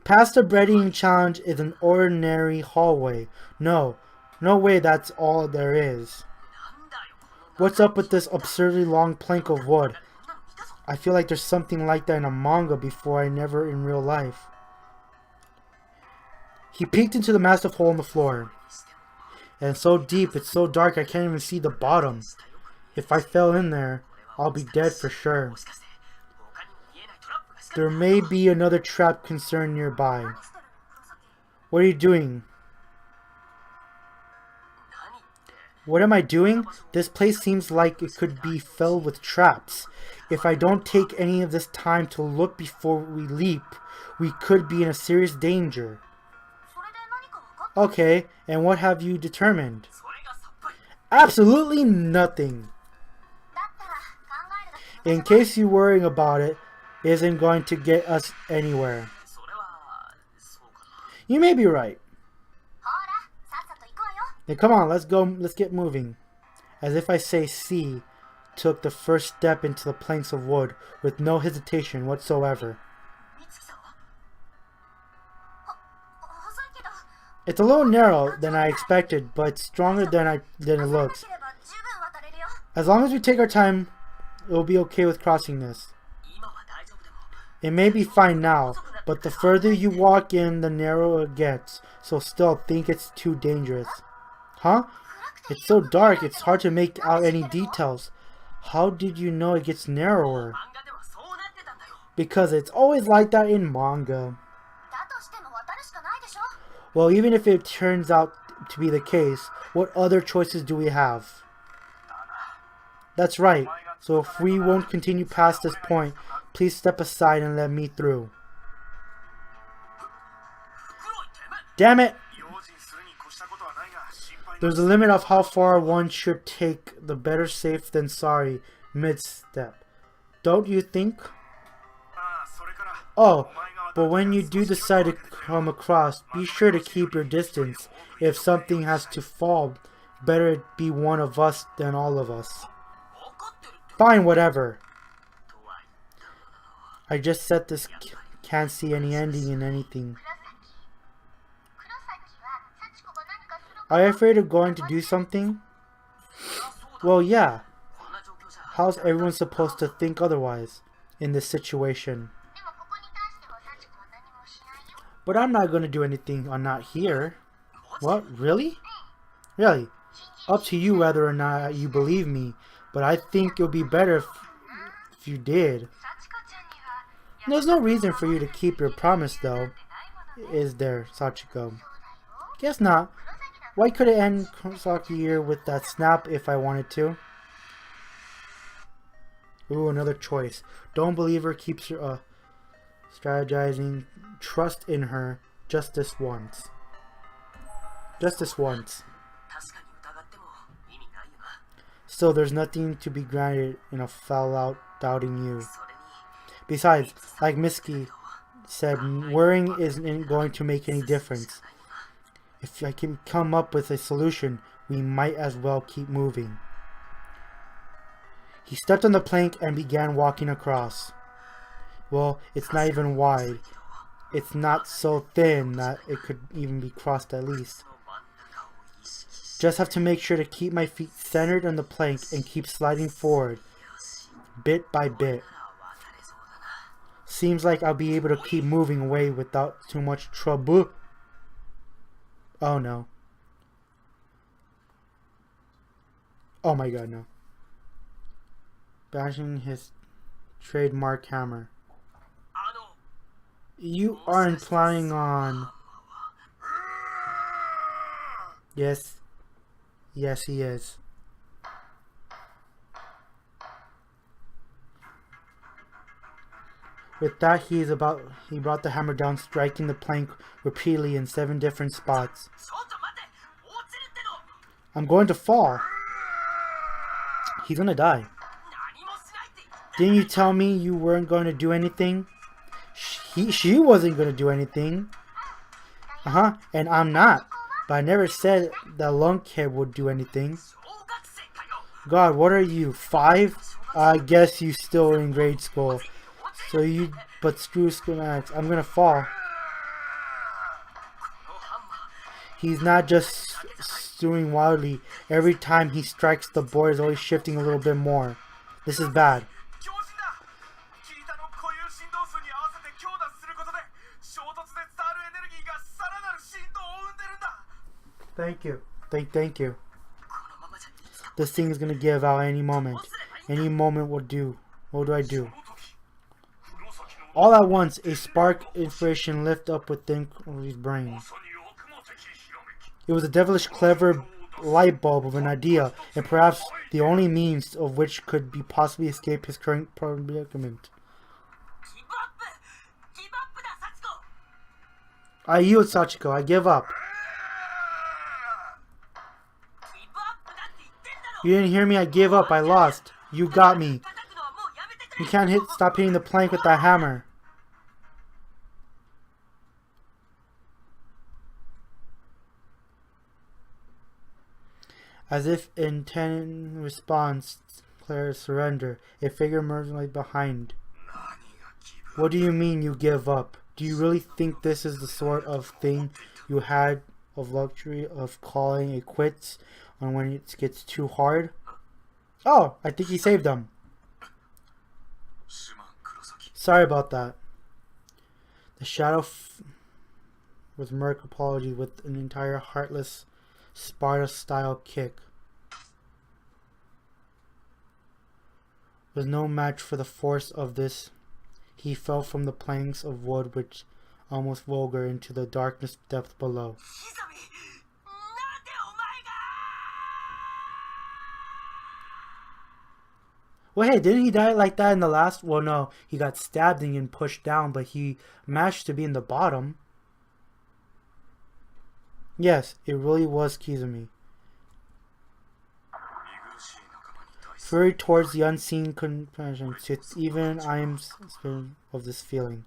Past the bread eating challenge is an ordinary hallway. No way that's all there is. What's up with this absurdly long plank of wood? I feel like there's something like that in a manga before, I never in real life. He peeked into the massive hole in the floor. And it's so deep, it's so dark, I can't even see the bottom. If I fell in there, I'll be dead for sure. There may be another trap concern nearby. What are you doing? What am I doing? This place seems like it could be filled with traps. If I don't take any of this time to look before we leap, we could be in a serious danger. Okay, and what have you determined? Absolutely nothing. In case you're worrying about it, isn't going to get us anywhere. You may be right. Then come on, let's go, let's get moving. As if I say C took the first step into the planks of wood with no hesitation whatsoever. It's a little narrow than I expected, but stronger than it looks. As long as we take our time, it will be okay with crossing this. It may be fine now, but the further you walk in, the narrower it gets, so still think it's too dangerous. Huh? It's so dark, it's hard to make out any details. How did you know it gets narrower? Because it's always like that in manga. Well, even if it turns out to be the case, what other choices do we have? That's right. So if we won't continue past this point, please step aside and let me through. Damn it! There's a limit of how far one should take the better safe than sorry mid-step. Don't you think? Oh, but when you do decide to come across, be sure to keep your distance. If something has to fall, better it be one of us than all of us. Fine, whatever. I just said this can't see any ending in anything. Are you afraid of going to do something? Well, yeah. How's everyone supposed to think otherwise in this situation? But I'm not going to do anything on not here. What? Really? Really? Up to you whether or not you believe me, but I think it would be better if you did. There's no reason for you to keep your promise though, is there, Sachiko? Guess not. Why could it end Kurosaki year with that snap if I wanted to? Ooh, another choice. Don't believe her, keeps her strategizing. Trust in her just this once. Just this once. Still, there's nothing to be granted in a foul out doubting you. Besides, like Mitsuki said, worrying isn't going to make any difference. If I can come up with a solution, we might as well keep moving. He stepped on the plank and began walking across. Well, it's not even wide. It's not so thin that it could even be crossed at least. Just have to make sure to keep my feet centered on the plank and keep sliding forward, bit by bit. Seems like I'll be able to keep moving away without too much trouble. Oh no. Oh my god, no. Bashing his trademark hammer. You aren't planning on... Yes. Yes, he is. With that, he brought the hammer down, striking the plank repeatedly in 7 different spots. I'm going to fall. He's gonna die. Didn't you tell me you weren't going to do anything? She wasn't going to do anything. And I'm not. But I never said that lunkhead would do anything. God, what are you, 5? I guess you still in grade school. But screw schematics. I'm gonna fall. He's not just stewing wildly. Every time he strikes, the board is always shifting a little bit more. This is bad. Thank you. Thank you. This thing is gonna give out any moment. Any moment will do. What do I do? All at once, a spark of inspiration lifted up within his brain. It was a devilish clever light bulb of an idea, and perhaps the only means of which could be possibly escape his current predicament. I yield, Sachiko. I give up. You didn't hear me? I gave up. I lost. You got me. You can't stop hitting the plank with that hammer. As if in response, Claire's surrender, a figure emerged right behind. What do you mean you give up? Do you really think this is the sort of thing you had of luxury of calling it quits on when it gets too hard? Oh, I think he saved them. Sorry about that. The shadow with Merc apology with an entire heartless Sparta-style kick. Was no match for the force of this. He fell from the planks of wood which almost vulgar into the darkness depth below. Well, hey, didn't he die like that in the last? Well, no, he got stabbed and pushed down, but he managed to be in the bottom. Yes, it really was Kizumi. Fury towards the unseen compassion. It's even I am of this feeling.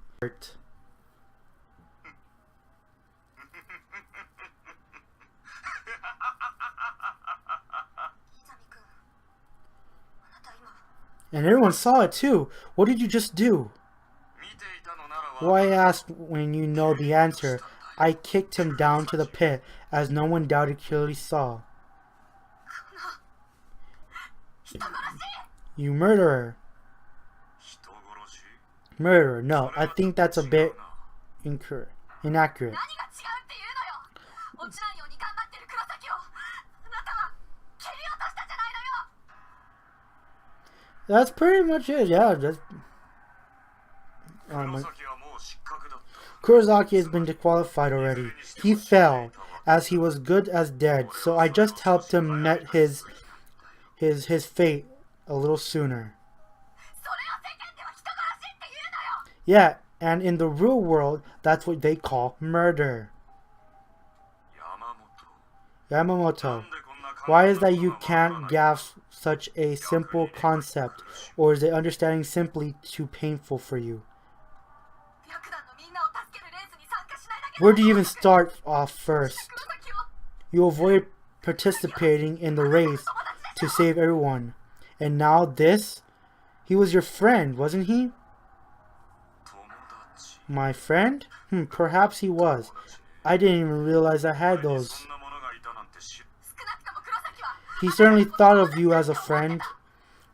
And everyone saw it too. What did you just do? Well, I asked when you know the answer. I kicked him down to the pit, as no one doubted clearly saw. You murderer. Murderer. No, I think that's a bit inaccurate. That's pretty much it, yeah. Kurosaki has been disqualified already. He fell, as he was good as dead, so I just helped him met his fate a little sooner. Yeah, and in the real world, that's what they call murder. Yamamoto, why is that you can't grasp such a simple concept, or is the understanding simply too painful for you? Where do you even start off first? You avoid participating in the race to save everyone. And now this? He was your friend, wasn't he? My friend? Perhaps he was. I didn't even realize I had those. He certainly thought of you as a friend.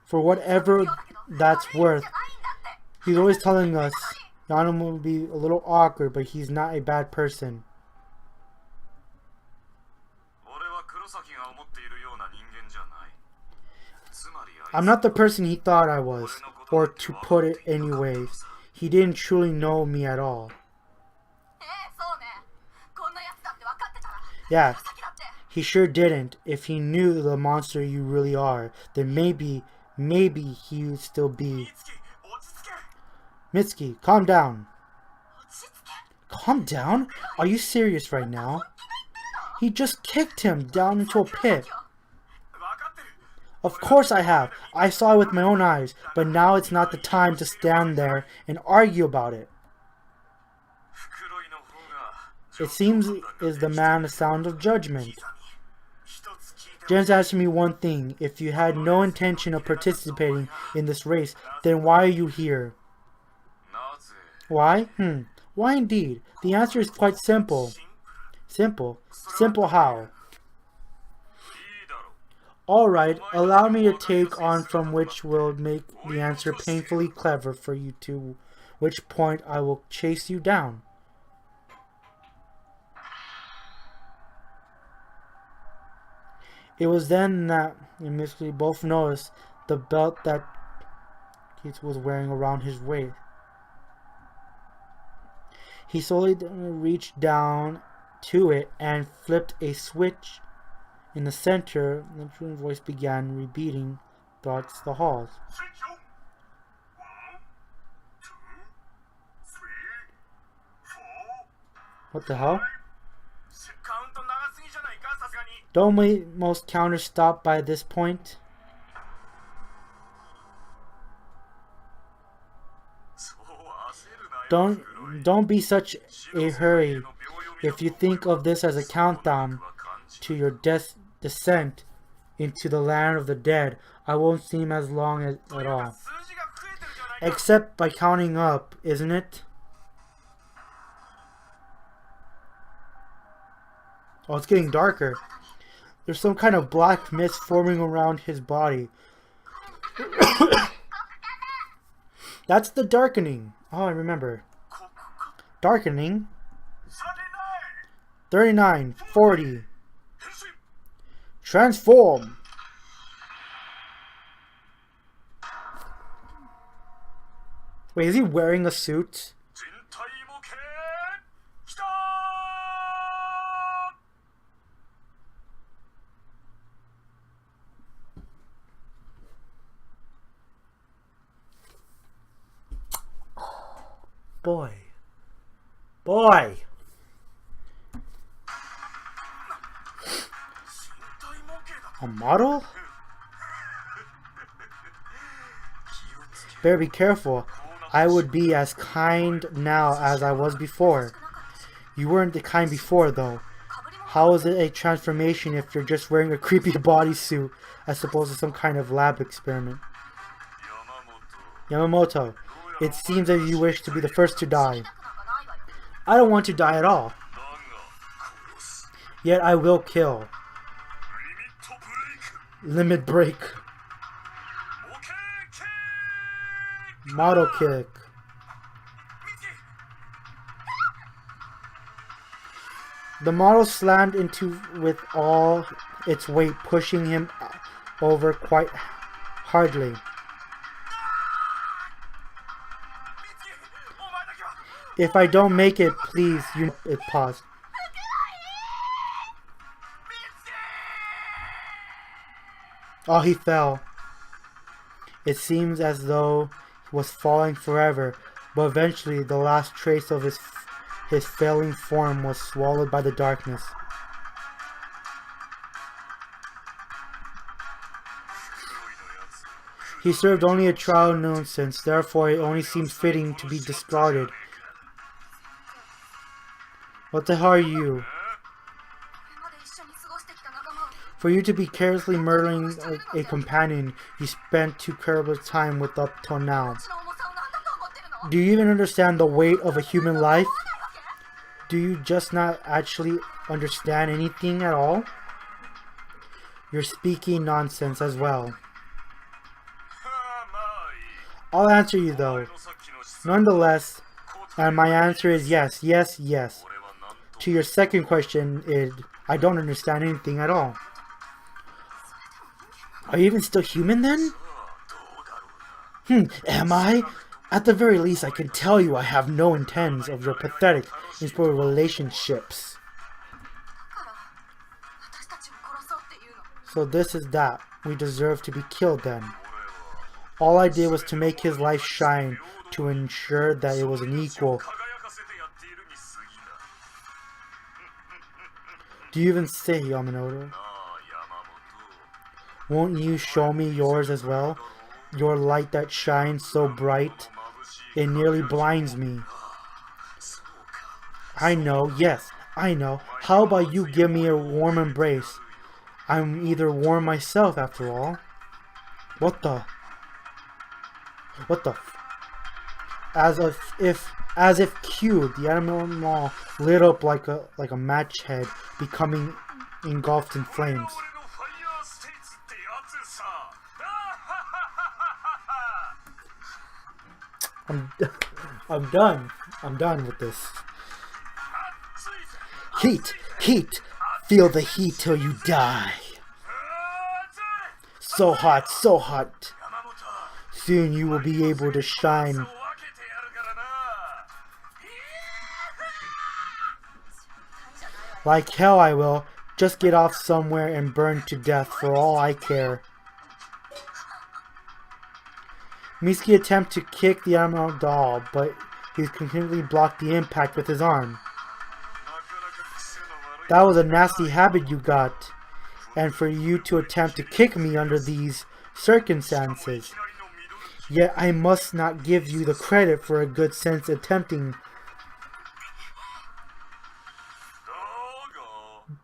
For whatever that's worth. He's always telling us Yano will be a little awkward, but he's not a bad person. I'm not the person he thought I was, or to put it anyways, he didn't truly know me at all. Yeah, he sure didn't. If he knew the monster you really are, then maybe he would still be. Mitsuki, calm down. Calm down? Are you serious right now? He just kicked him down into a pit. Of course I have. I saw it with my own eyes, but now it's not the time to stand there and argue about it. It seems is the man a sound of judgment. Jen's asking me one thing. If you had no intention of participating in this race, then why are you here? Why? Why indeed? The answer is quite simple. Simple? Simple how? Alright, allow me to take on from which will make the answer painfully clever for you to which point I will chase you down. It was then that we both noticed the belt that Keith was wearing around his waist. He slowly reached down to it and flipped a switch in the center. The truant voice began repeating throughout the halls. What the hell? Don't most counters stop by this point? Don't be such a hurry. If you think of this as a countdown to your descent into the land of the dead, I won't seem as long at all. Except by counting up, isn't it? Oh, it's getting darker. There's some kind of black mist forming around his body. That's the darkening. Oh, I remember. Darkening. 39, 40. Transform. Wait, is he wearing a suit? Boy. A model? Better be careful. I would be as kind now as I was before. You weren't the kind before, though. How is it a transformation if you're just wearing a creepy bodysuit as opposed to some kind of lab experiment? Yamamoto, it seems that you wish to be the first to die. I don't want to die at all. Yet I will kill. Limit break. Model kick. The model slammed into with all its weight, pushing him over quite hardly. If I don't make it, please, it paused. Oh, he fell. It seems as though he was falling forever, but eventually the last trace of his failing form was swallowed by the darkness. He served only a trial nonsense, therefore it only seems fitting to be discarded. What the hell are you? For you to be carelessly murdering a companion you spent too terrible time with up till now. Do you even understand the weight of a human life? Do you just not actually understand anything at all? You're speaking nonsense as well. I'll answer you though. Nonetheless, And my answer is yes, yes, yes. To your second question, I don't understand anything at all. Are you even still human then? Am I? At the very least, I can tell you I have no intents of your pathetic, impossible relationships. So this is that. We deserve to be killed then. All I did was to make his life shine, to ensure that it was an equal. Do you even say, Yamamoto? Won't you show me yours as well? Your light that shines so bright, it nearly blinds me. I know, yes, I know. How about you give me a warm embrace? I'm either warm myself after all. What the? What the? As if cued, the animal lit up like a match head, becoming engulfed in flames. I'm done. I'm done with this. Heat! Heat! Feel the heat till you die. So hot, so hot. Soon you will be able to shine. Like hell I will. Just get off somewhere and burn to death for all I care. Mitsuki attempts to kick the animal doll, but he's completely blocked the impact with his arm. That was a nasty habit you got. And for you to attempt to kick me under these circumstances. Yet I must not give you the credit for a good sense attempting.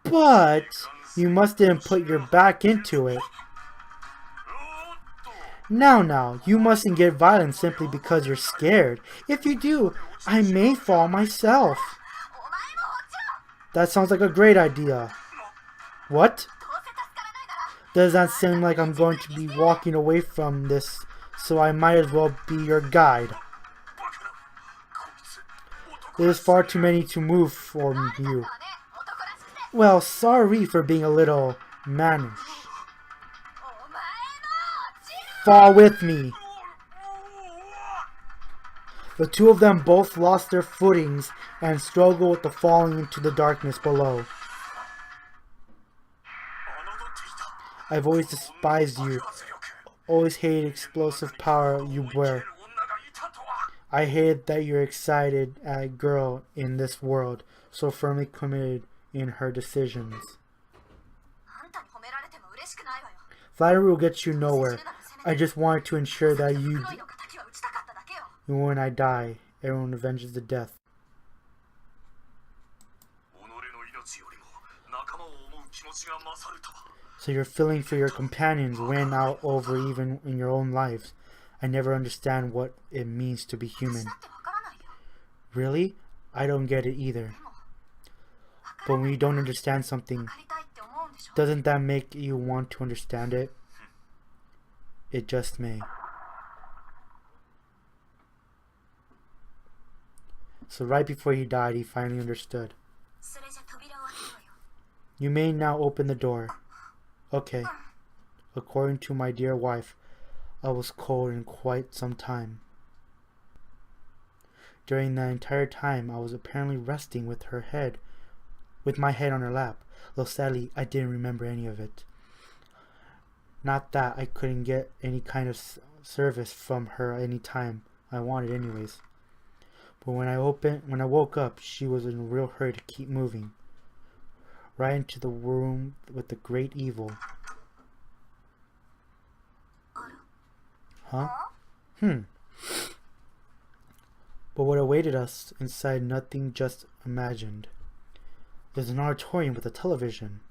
But you must then put your back into it. Now, you mustn't get violent simply because you're scared. If you do, I may fall myself. That sounds like a great idea. What? Does that seem like I'm going to be walking away from this, so I might as well be your guide. There's far too many to move for you. Well, sorry for being a little mannish. Fall with me. The two of them both lost their footings and struggled with the falling into the darkness below. I've always despised you, always hated explosive power you wear. I hate that you're excited at a girl in this world, so firmly committed in her decisions. Flattery will get you nowhere. I just wanted to ensure that when I die, everyone avenges the death. So your feeling for your companions ran out over even in your own lives. I never understand what it means to be human. Really? I don't get it either. But when you don't understand something, doesn't that make you want to understand it? It just may. So right before he died, he finally understood. You may now open the door. Okay. According to my dear wife, I was cold in quite some time. During that entire time, I was apparently resting with my head on her lap, though sadly, I didn't remember any of it. Not that I couldn't get any kind of service from her any time I wanted anyways. But when I woke up, she was in a real hurry to keep moving. Right into the room with the great evil. Huh? But what awaited us inside, nothing just imagined. There's an auditorium with a television.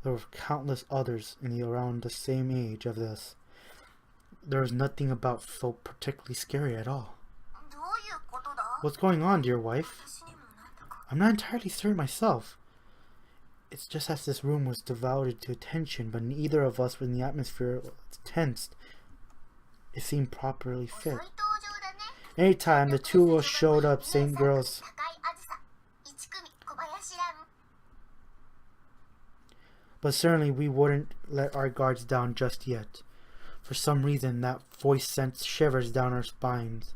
There were countless others around the same age of this. There was nothing about so particularly scary at all. What's going on, dear wife? I'm not entirely certain myself. It's just as this room was devoted to attention, but neither of us when the atmosphere was tensed. It seemed properly fit. Anytime the two of us showed up, same girls. But certainly we wouldn't let our guards down just yet. For some reason, that voice sent shivers down our spines.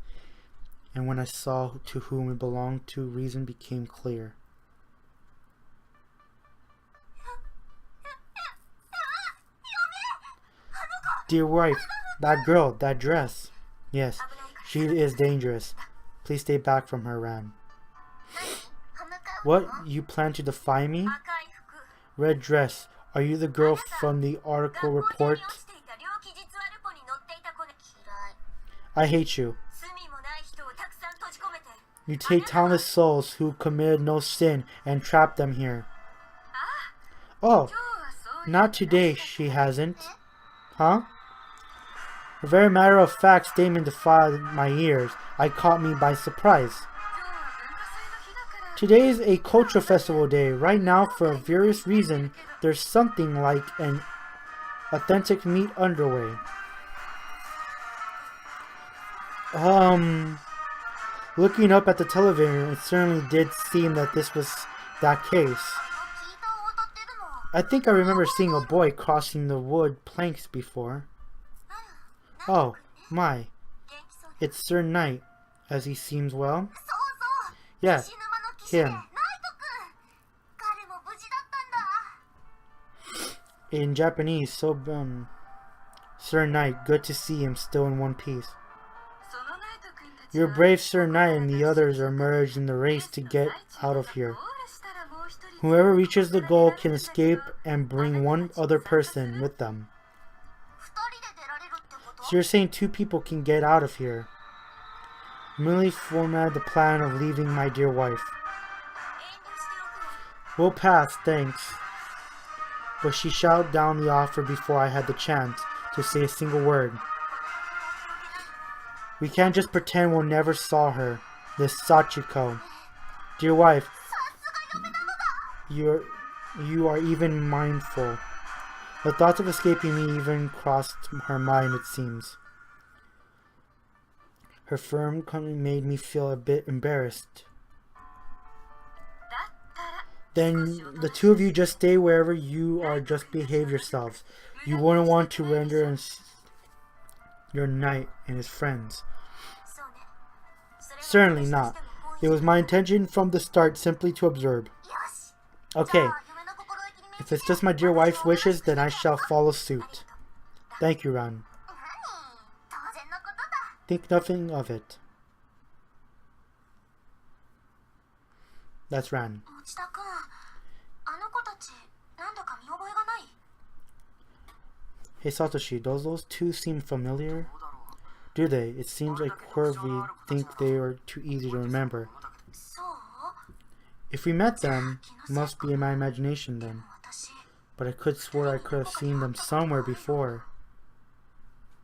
And when I saw to whom it belonged to, reason became clear. Dear wife, that girl, that dress. Yes, she is dangerous. Please stay back from her, Ran. What? You plan to defy me? Red dress. Are you the girl from the article report? I hate you. You take talentless souls who committed no sin and trap them here. Oh, not today she hasn't. Huh? A very matter-of-fact statement defied my ears. I caught me by surprise. Today is a cultural festival day. Right now, for various reason, there's something like an authentic meet underway. Looking up at the television, it certainly did seem that this was that case. I think I remember seeing a boy crossing the wood planks before. Oh, my. It's Sir Knight, as he seems well. Yeah, him. In Japanese, Sir Knight, good to see him still in one piece. Your brave Sir Knight and the others are merged in the race to get out of here. Whoever reaches the goal can escape and bring one other person with them. So you're saying two people can get out of here? Merely formatted the plan of leaving my dear wife. We'll pass, thanks. But she shouted down the offer before I had the chance to say a single word. We can't just pretend we never saw her, this Sachiko. Dear wife, you are even mindful. The thoughts of escaping me even crossed her mind, it seems. Her firm coming made me feel a bit embarrassed. Then the two of you just stay wherever you are, just behave yourselves. You wouldn't want to render your knight and his friends. Certainly not. It was my intention from the start simply to observe. Okay. If it's just my dear wife's wishes, then I shall follow suit. Thank you, Ran. Think nothing of it. That's Ran. Hey Satoshi, does those two seem familiar? Do they? It seems like we think they are too easy to remember. If we met them, it must be in my imagination then. But I could swear I could have seen them somewhere before.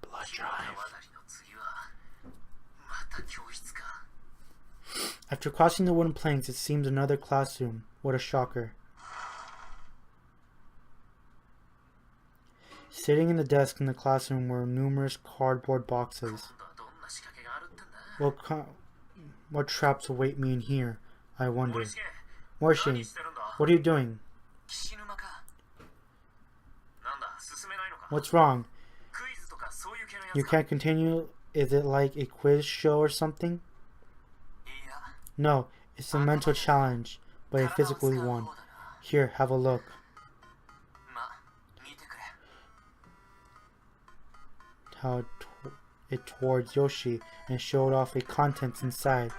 Blood drive. After crossing the wooden planks, it seems another classroom. What a shocker. Sitting in the desk in the classroom were numerous cardboard boxes. What traps await me in here, I wonder. Morshin, what are you doing? What's wrong? You can't continue? Is it like a quiz show or something? No, it's a mental challenge, but a physical one. Here, have a look. Held it towards Yoshi and showed off the contents inside.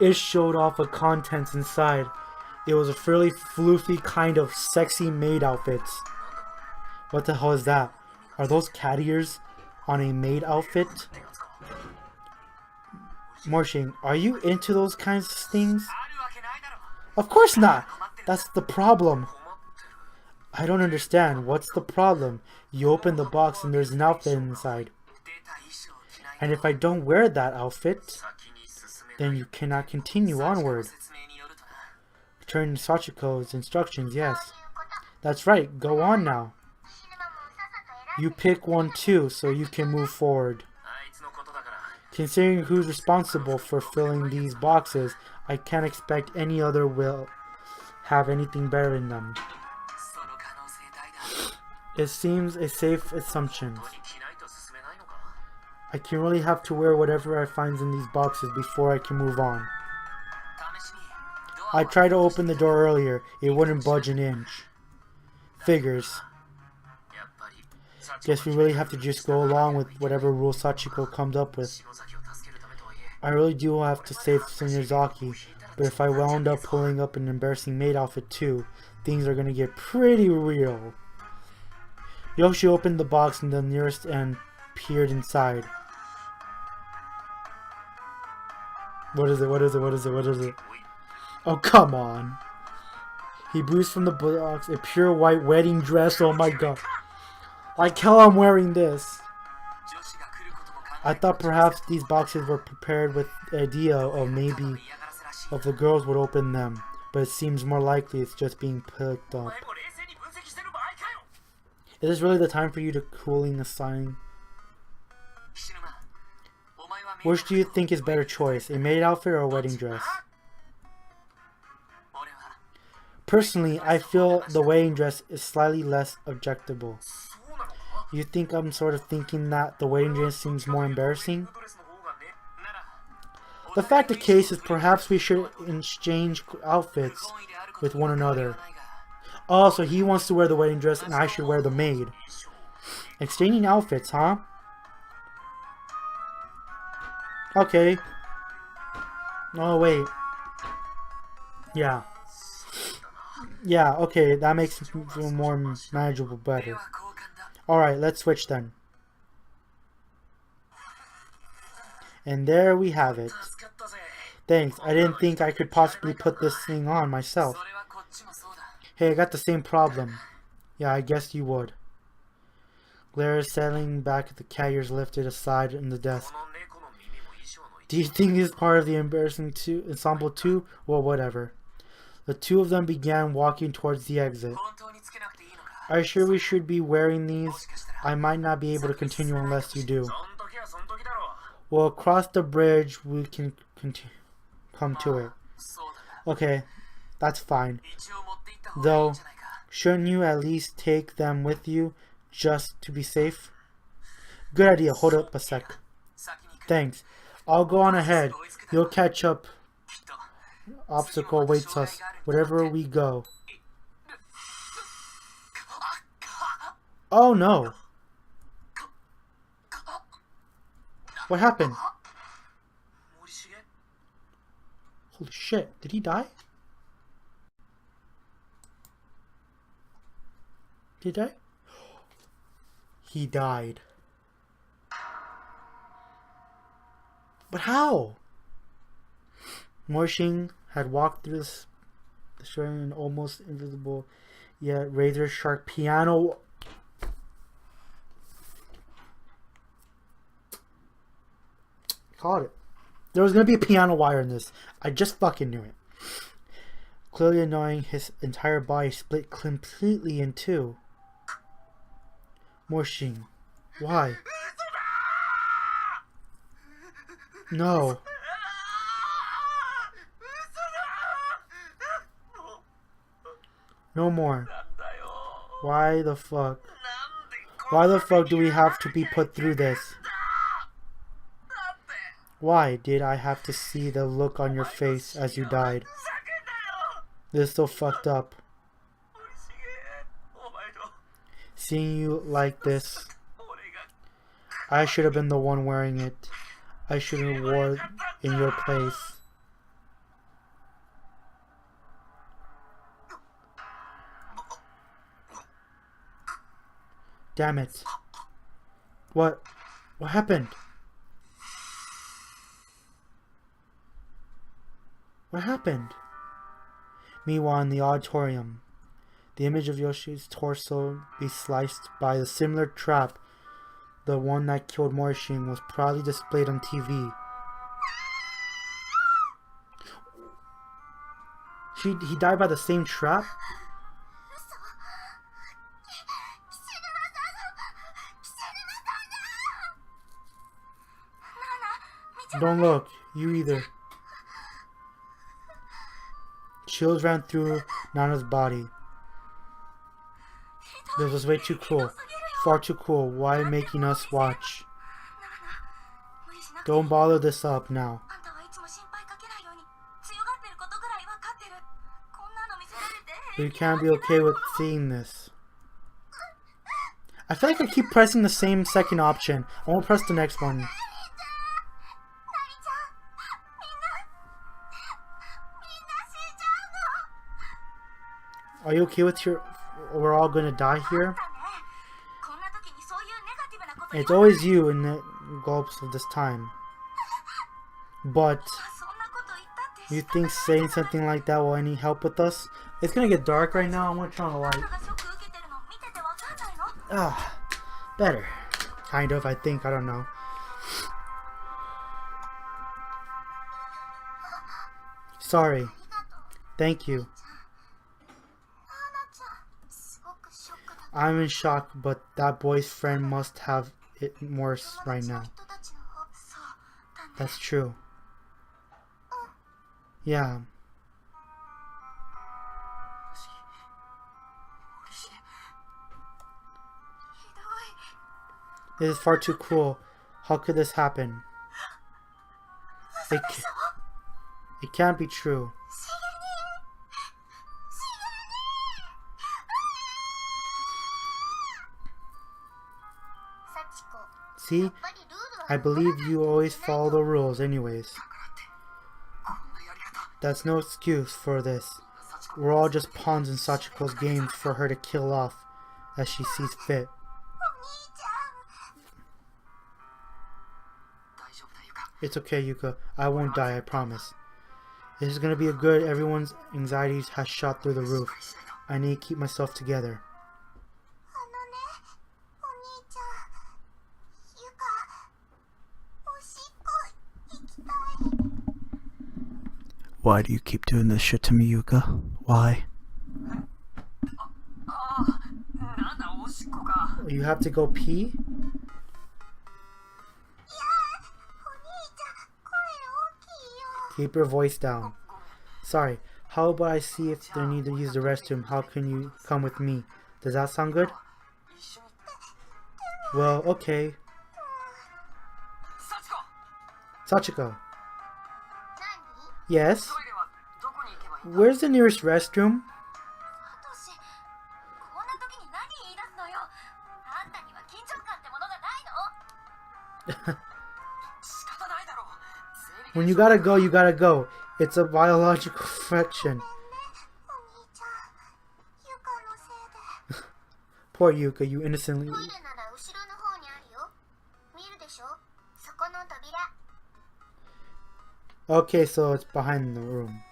It showed off the contents inside. It was a fairly floofy kind of sexy maid outfits. What the hell is that? Are those cat ears on a maid outfit? Morshin, are you into those kinds of things? Of course not! That's the problem. I don't understand. What's the problem? You open the box and there's an outfit inside. And if I don't wear that outfit, then you cannot continue onward. Return to Sachiko's instructions, yes. That's right, go on now. You pick one too, so you can move forward. Considering who's responsible for filling these boxes, I can't expect any other will have anything better in them. It seems a safe assumption. I can really have to wear whatever I find in these boxes before I can move on. I tried to open the door earlier, it wouldn't budge an inch. Figures. Guess we really have to just go along with whatever rule Sachiko comes up with. I really do have to save Sunyazaki, but if I wound up pulling up an embarrassing maid outfit too, things are gonna get pretty real. Yoshi opened the box in the nearest and peered inside. What is it? What is it? What is it? What is it? Oh, come on. He breathes from the box a pure white wedding dress. Oh my god. Like hell I'm wearing this. I thought perhaps these boxes were prepared with the idea of maybe of the girls would open them, but it seems more likely it's just being picked up. Is this really the time for you to cooling a sign? Which do you think is better choice, a maid outfit or a wedding dress? Personally, I feel the wedding dress is slightly less objectable. You think I'm sort of thinking that the wedding dress seems more embarrassing? The fact of the case is perhaps we should exchange outfits with one another. Oh, so he wants to wear the wedding dress and I should wear the maid. Exchanging outfits, huh? Okay. Oh, wait. Yeah. Yeah, okay, that makes it feel more manageable, better. Alright, let's switch then. And there we have it. Thanks, I didn't think I could possibly put this thing on myself. Hey, I got the same problem. Yeah, I guess you would. Glare settling back at the cat ears lifted aside in the desk. Do you think it's part of the embarrassing ensemble too? Well, whatever. The two of them began walking towards the exit. Are you sure we should be wearing these? I might not be able to continue unless you do. Well, across the bridge we can come to it. Okay, that's fine. Though, shouldn't you at least take them with you, just to be safe? Good idea, hold up a sec. Thanks. I'll go on ahead. You'll catch up. Obstacle awaits us, wherever we go. Oh no! What happened? Holy shit, did he die? Did he die? He died. But how? Morshing had walked through the showing an almost invisible yet razor sharp piano. Caught it. There was gonna be a piano wire in this. I just fucking knew it. Clearly annoying, his entire body split completely in two. Morshing. Why? No. No more. Why the fuck? Why the fuck do we have to be put through this? Why did I have to see the look on your face as you died? This is so fucked up. Seeing you like this. I should have been the one wearing it. I should have worn it in your place. Damn it. What happened? What happened? Meanwhile, in the auditorium, the image of Yoshi's torso be sliced by the similar trap, the one that killed Morishin, was proudly displayed on TV. He died by the same trap? Don't look. You either. Chills ran through Nana's body. This was way too cruel. Far too cruel. Why making us watch? Don't bother this up now. We can't be okay with seeing this. I feel like I keep pressing the same second option. I won't press the next one. Are you okay with your... We're all gonna die here? It's always you in the gulps of this time. But... you think saying something like that will any help with us? It's gonna get dark right now. I'm gonna turn on the light. Ah, better. Kind of, I think. I don't know. Sorry. Thank you. I'm in shock, but that boy's friend must have it worse right now. That's true. Yeah. This is far too cruel. How could this happen? It can't be true. See? I believe you always follow the rules anyways. That's no excuse for this. We're all just pawns in Sachiko's games for her to kill off as she sees fit. It's okay, Yuka. I won't die, I promise. This is gonna be a good. Everyone's anxieties has shot through the roof. I need to keep myself together. Why do you keep doing this shit to me, Yuka? Why? You have to go pee? Keep your voice down. Sorry. How about I see if they need to use the restroom? How can you come with me? Does that sound good? Well, okay. Sachiko. Yes? Where's the nearest restroom? When you gotta go, you gotta go. It's a biological fraction. Poor Yuka, you innocently... Okay, so it's behind the room.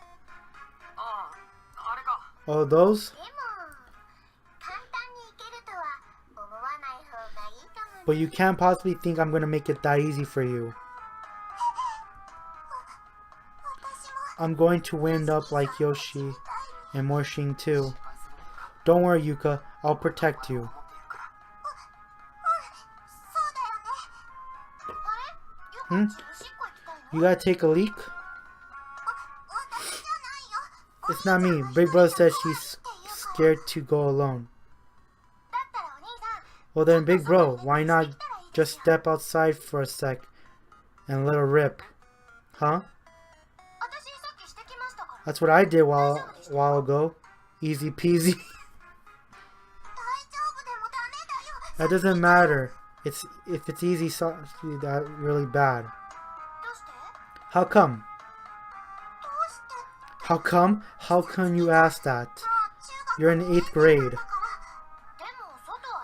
Oh, those? But you can't possibly think I'm gonna make it that easy for you. I'm going to wind up like Yoshi and Morshin too. Don't worry, Yuka. I'll protect you. You gotta take a leak? It's not me. Big brother says she's scared to go alone. Well then, big bro, why not just step outside for a sec and let her rip? Huh? That's what I did a while ago. Easy peasy. That doesn't matter. If it's easy, so that really bad. How come? How come? How come you ask that? You're in 8th grade.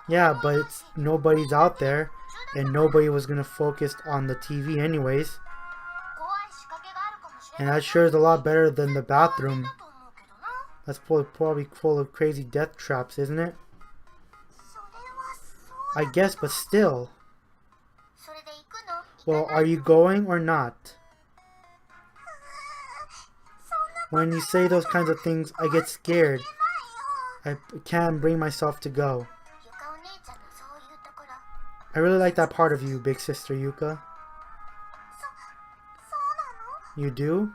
Yeah, but nobody's out there, and nobody was gonna focus on the TV anyways. And that sure is a lot better than the bathroom. That's probably full of crazy death traps, isn't it? I guess, but still. Well, are you going or not? When you say those kinds of things, I get scared. I can't bring myself to go. I really like that part of you, big sister Yuka. You do?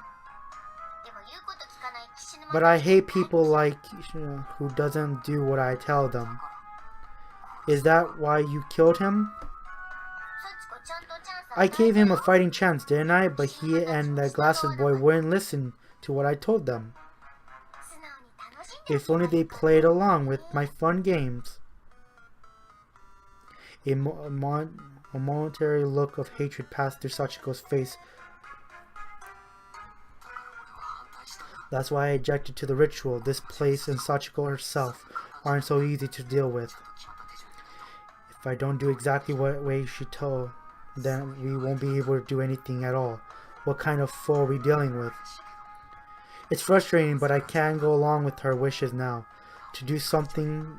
But I hate people like who doesn't do what I tell them. Is that why you killed him? I gave him a fighting chance, didn't I? But he and that glasses boy wouldn't listen to what I told them. If only they played along with my fun games. A momentary look of hatred passed through Sachiko's face. That's why I objected to the ritual. This place and Sachiko herself aren't so easy to deal with. If I don't do exactly what way she told, then we won't be able to do anything at all. What kind of foe are we dealing with? It's frustrating, but I can't go along with her wishes now. To do something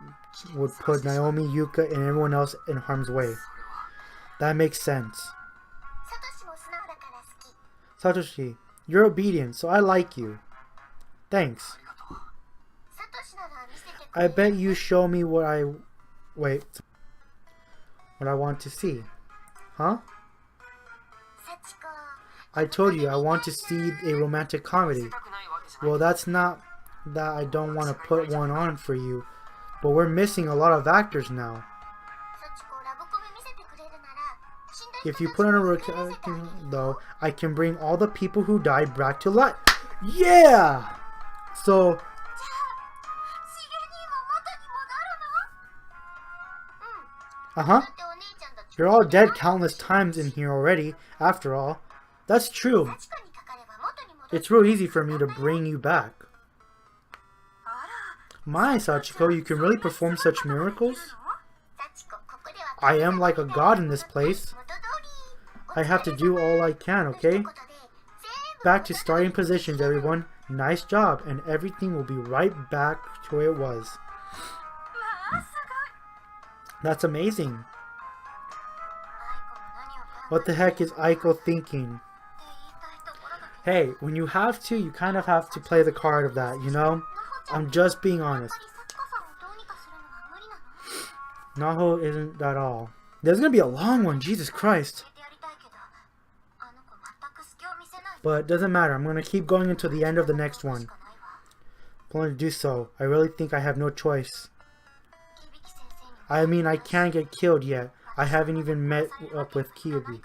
would put Naomi, Yuka, and everyone else in harm's way. That makes sense. Satoshi, you're obedient, so I like you. Thanks. I bet you show me what I want to see. Huh? I told you I want to see a romantic comedy. Well, that's not that I don't want to put one on for you, but we're missing a lot of actors now. If you put on a rotation, though, I can bring all the people who died back to life. Yeah! So... Uh-huh. You're all dead countless times in here already, after all. That's true. It's real easy for me to bring you back. My, Sachiko, you can really perform such miracles? I am like a god in this place. I have to do all I can, okay? Back to starting positions, everyone. Nice job, and everything will be right back to where it was. That's amazing. What the heck is Aiko thinking? Hey, when you have to, you kind of have to play the card of that, you know? I'm just being honest. Naho isn't that all. There's gonna be a long one, Jesus Christ. But it doesn't matter, I'm gonna keep going until the end of the next one. I'm going to do so. I really think I have no choice. I mean, I can't get killed yet. I haven't even met up with Kyubi.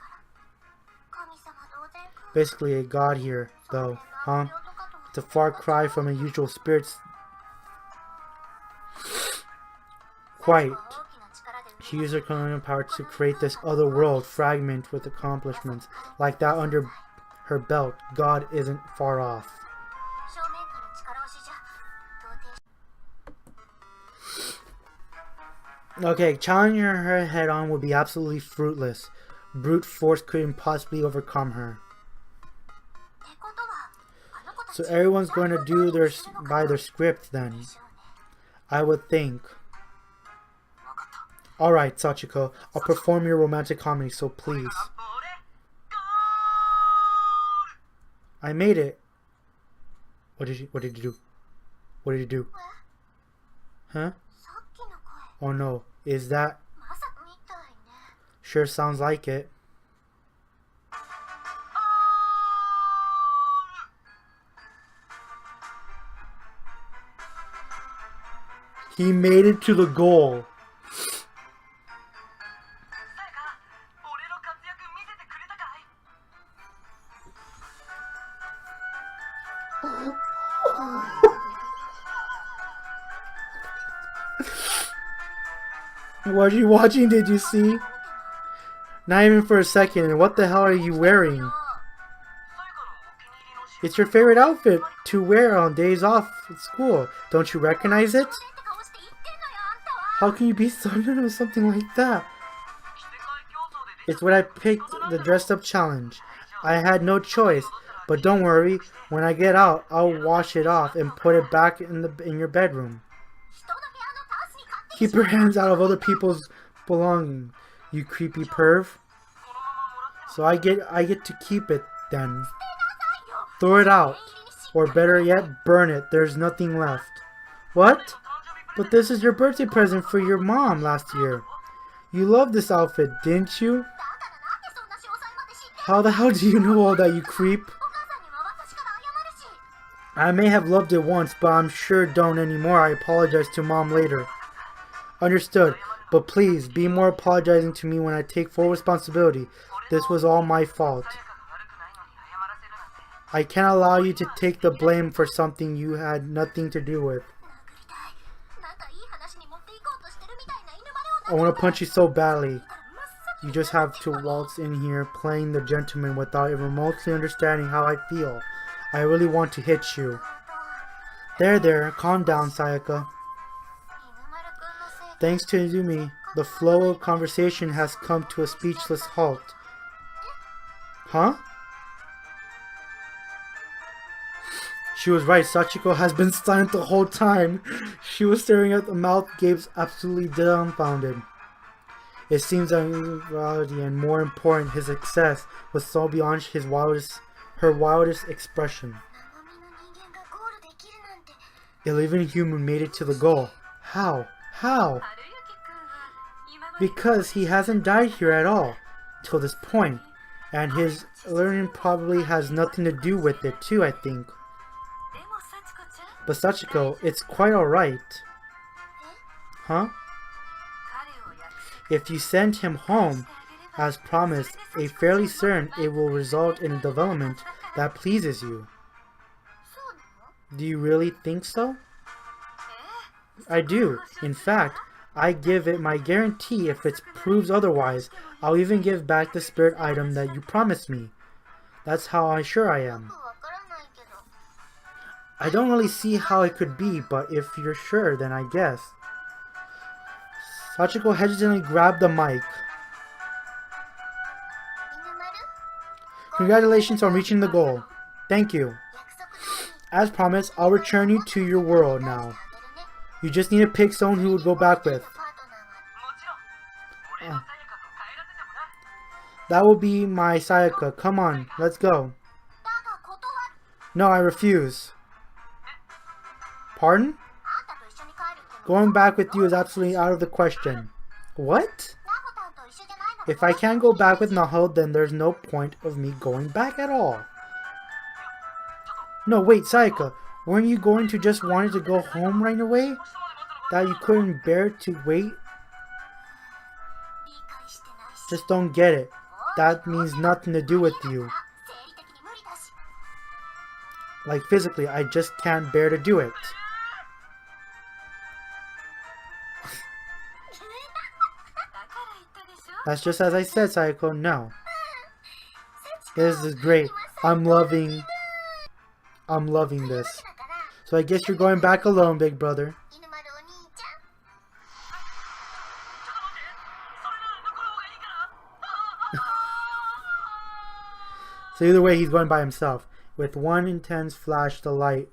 Basically a god here, though, huh? It's a far cry from the usual spirits. Quite. She used her colonial power to create this other world fragment with accomplishments like that under her belt. God isn't far off. Okay, challenging her head on would be absolutely fruitless. Brute force couldn't possibly overcome her. So everyone's going to do by their script then. I would think. Alright, Sachiko, I'll perform your romantic comedy, so please. I made it. What did you do? What did you do? Huh? Oh no, is that? Sure sounds like it. He made it to the goal. What are you watching? Did you see? Not even for a second. And what the hell are you wearing? It's your favorite outfit to wear on days off at school. Don't you recognize it? How can you be so of something like that? It's what I picked, the dressed up challenge. I had no choice. But don't worry, when I get out, I'll wash it off and put it back in your bedroom. Keep your hands out of other people's belongings, you creepy perv. So I get to keep it then. Throw it out. Or better yet, burn it. There's nothing left. What? But this is your birthday present for your mom last year. You loved this outfit, didn't you? How the hell do you know all that, you creep? I may have loved it once, but I'm sure don't anymore. I apologize to Mom later. Understood, but please, be more apologizing to me when I take full responsibility. This was all my fault. I can't allow you to take the blame for something you had nothing to do with. I want to punch you so badly. You just have to waltz in here playing the gentleman without even remotely understanding how I feel. I really want to hit you. There, calm down, Sayaka. Thanks to Izumi, the flow of conversation has come to a speechless halt. Huh? She was right, Sachiko has been silent the whole time. She was staring at the mouth gapes, absolutely dumbfounded. It seems that his reality and more important, his success was so beyond her wildest expression. A living human made it to the goal. How? How? Because he hasn't died here at all, till this point, and his learning probably has nothing to do with it too, I think. But Sachiko, it's quite alright. Huh? If you send him home, as promised, a fairly certain it will result in a development that pleases you. Do you really think so? I do. In fact, I give it my guarantee if it proves otherwise. I'll even give back the spirit item that you promised me. That's how sure I am. I don't really see how it could be, but if you're sure, then I guess. Sachiko hesitantly grabbed the mic. Congratulations on reaching the goal. Thank you. As promised, I'll return you to your world now. You just need to pick someone who would go back with. That will be my Sayaka. Come on, let's go. No, I refuse. Pardon? Going back with you is absolutely out of the question. What? If I can't go back with Naho, then there's no point of me going back at all. No, wait, Sayaka. Weren't you going to just wanted to go home right away? That you couldn't bear to wait? Just don't get it. That means nothing to do with you. Like physically, I just can't bear to do it. That's just as I said, Sayako. No. This is great. I'm loving this. So I guess you're going back alone, big brother. So either way, he's going by himself. With one intense flash of light,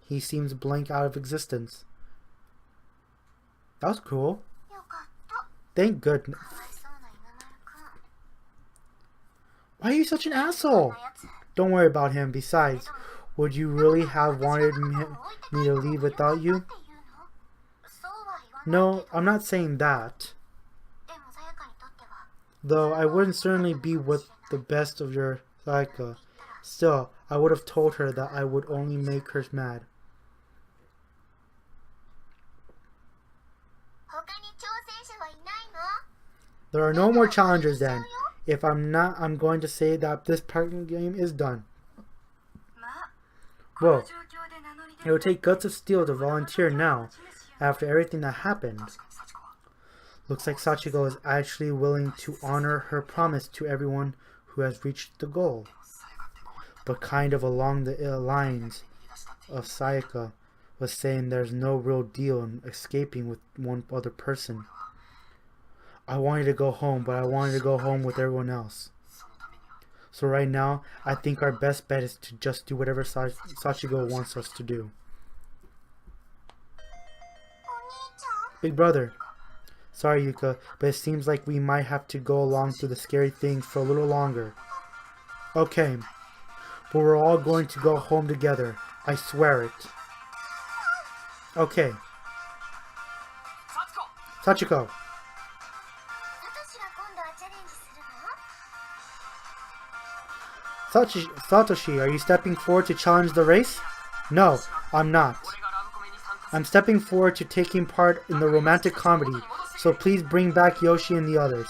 he seems blank out of existence. That was cool. Thank goodness. Why are you such an asshole? Don't worry about him. Besides, would you really have wanted me to leave without you? No, I'm not saying that. Though I wouldn't certainly be with the best of your Sayaka. Still, I would have told her that I would only make her mad. There are no more challengers then. If I'm not, I'm going to say that this part of the game is done. Whoa. It will take guts of steel to volunteer now, after everything that happened. Looks like Sachiko is actually willing to honor her promise to everyone who has reached the goal. But kind of along the lines of Sayaka was saying there's no real deal in escaping with one other person. I wanted to go home, but I wanted to go home with everyone else. So right now, I think our best bet is to just do whatever Sachiko wants us to do. Big brother. Sorry, Yuka, but it seems like we might have to go along through the scary things for a little longer. Okay, but we're all going to go home together. I swear it. Okay. Sachiko. Satoshi, are you stepping forward to challenge the race? No, I'm not. I'm stepping forward to taking part in the romantic comedy, so please bring back Yoshi and the others.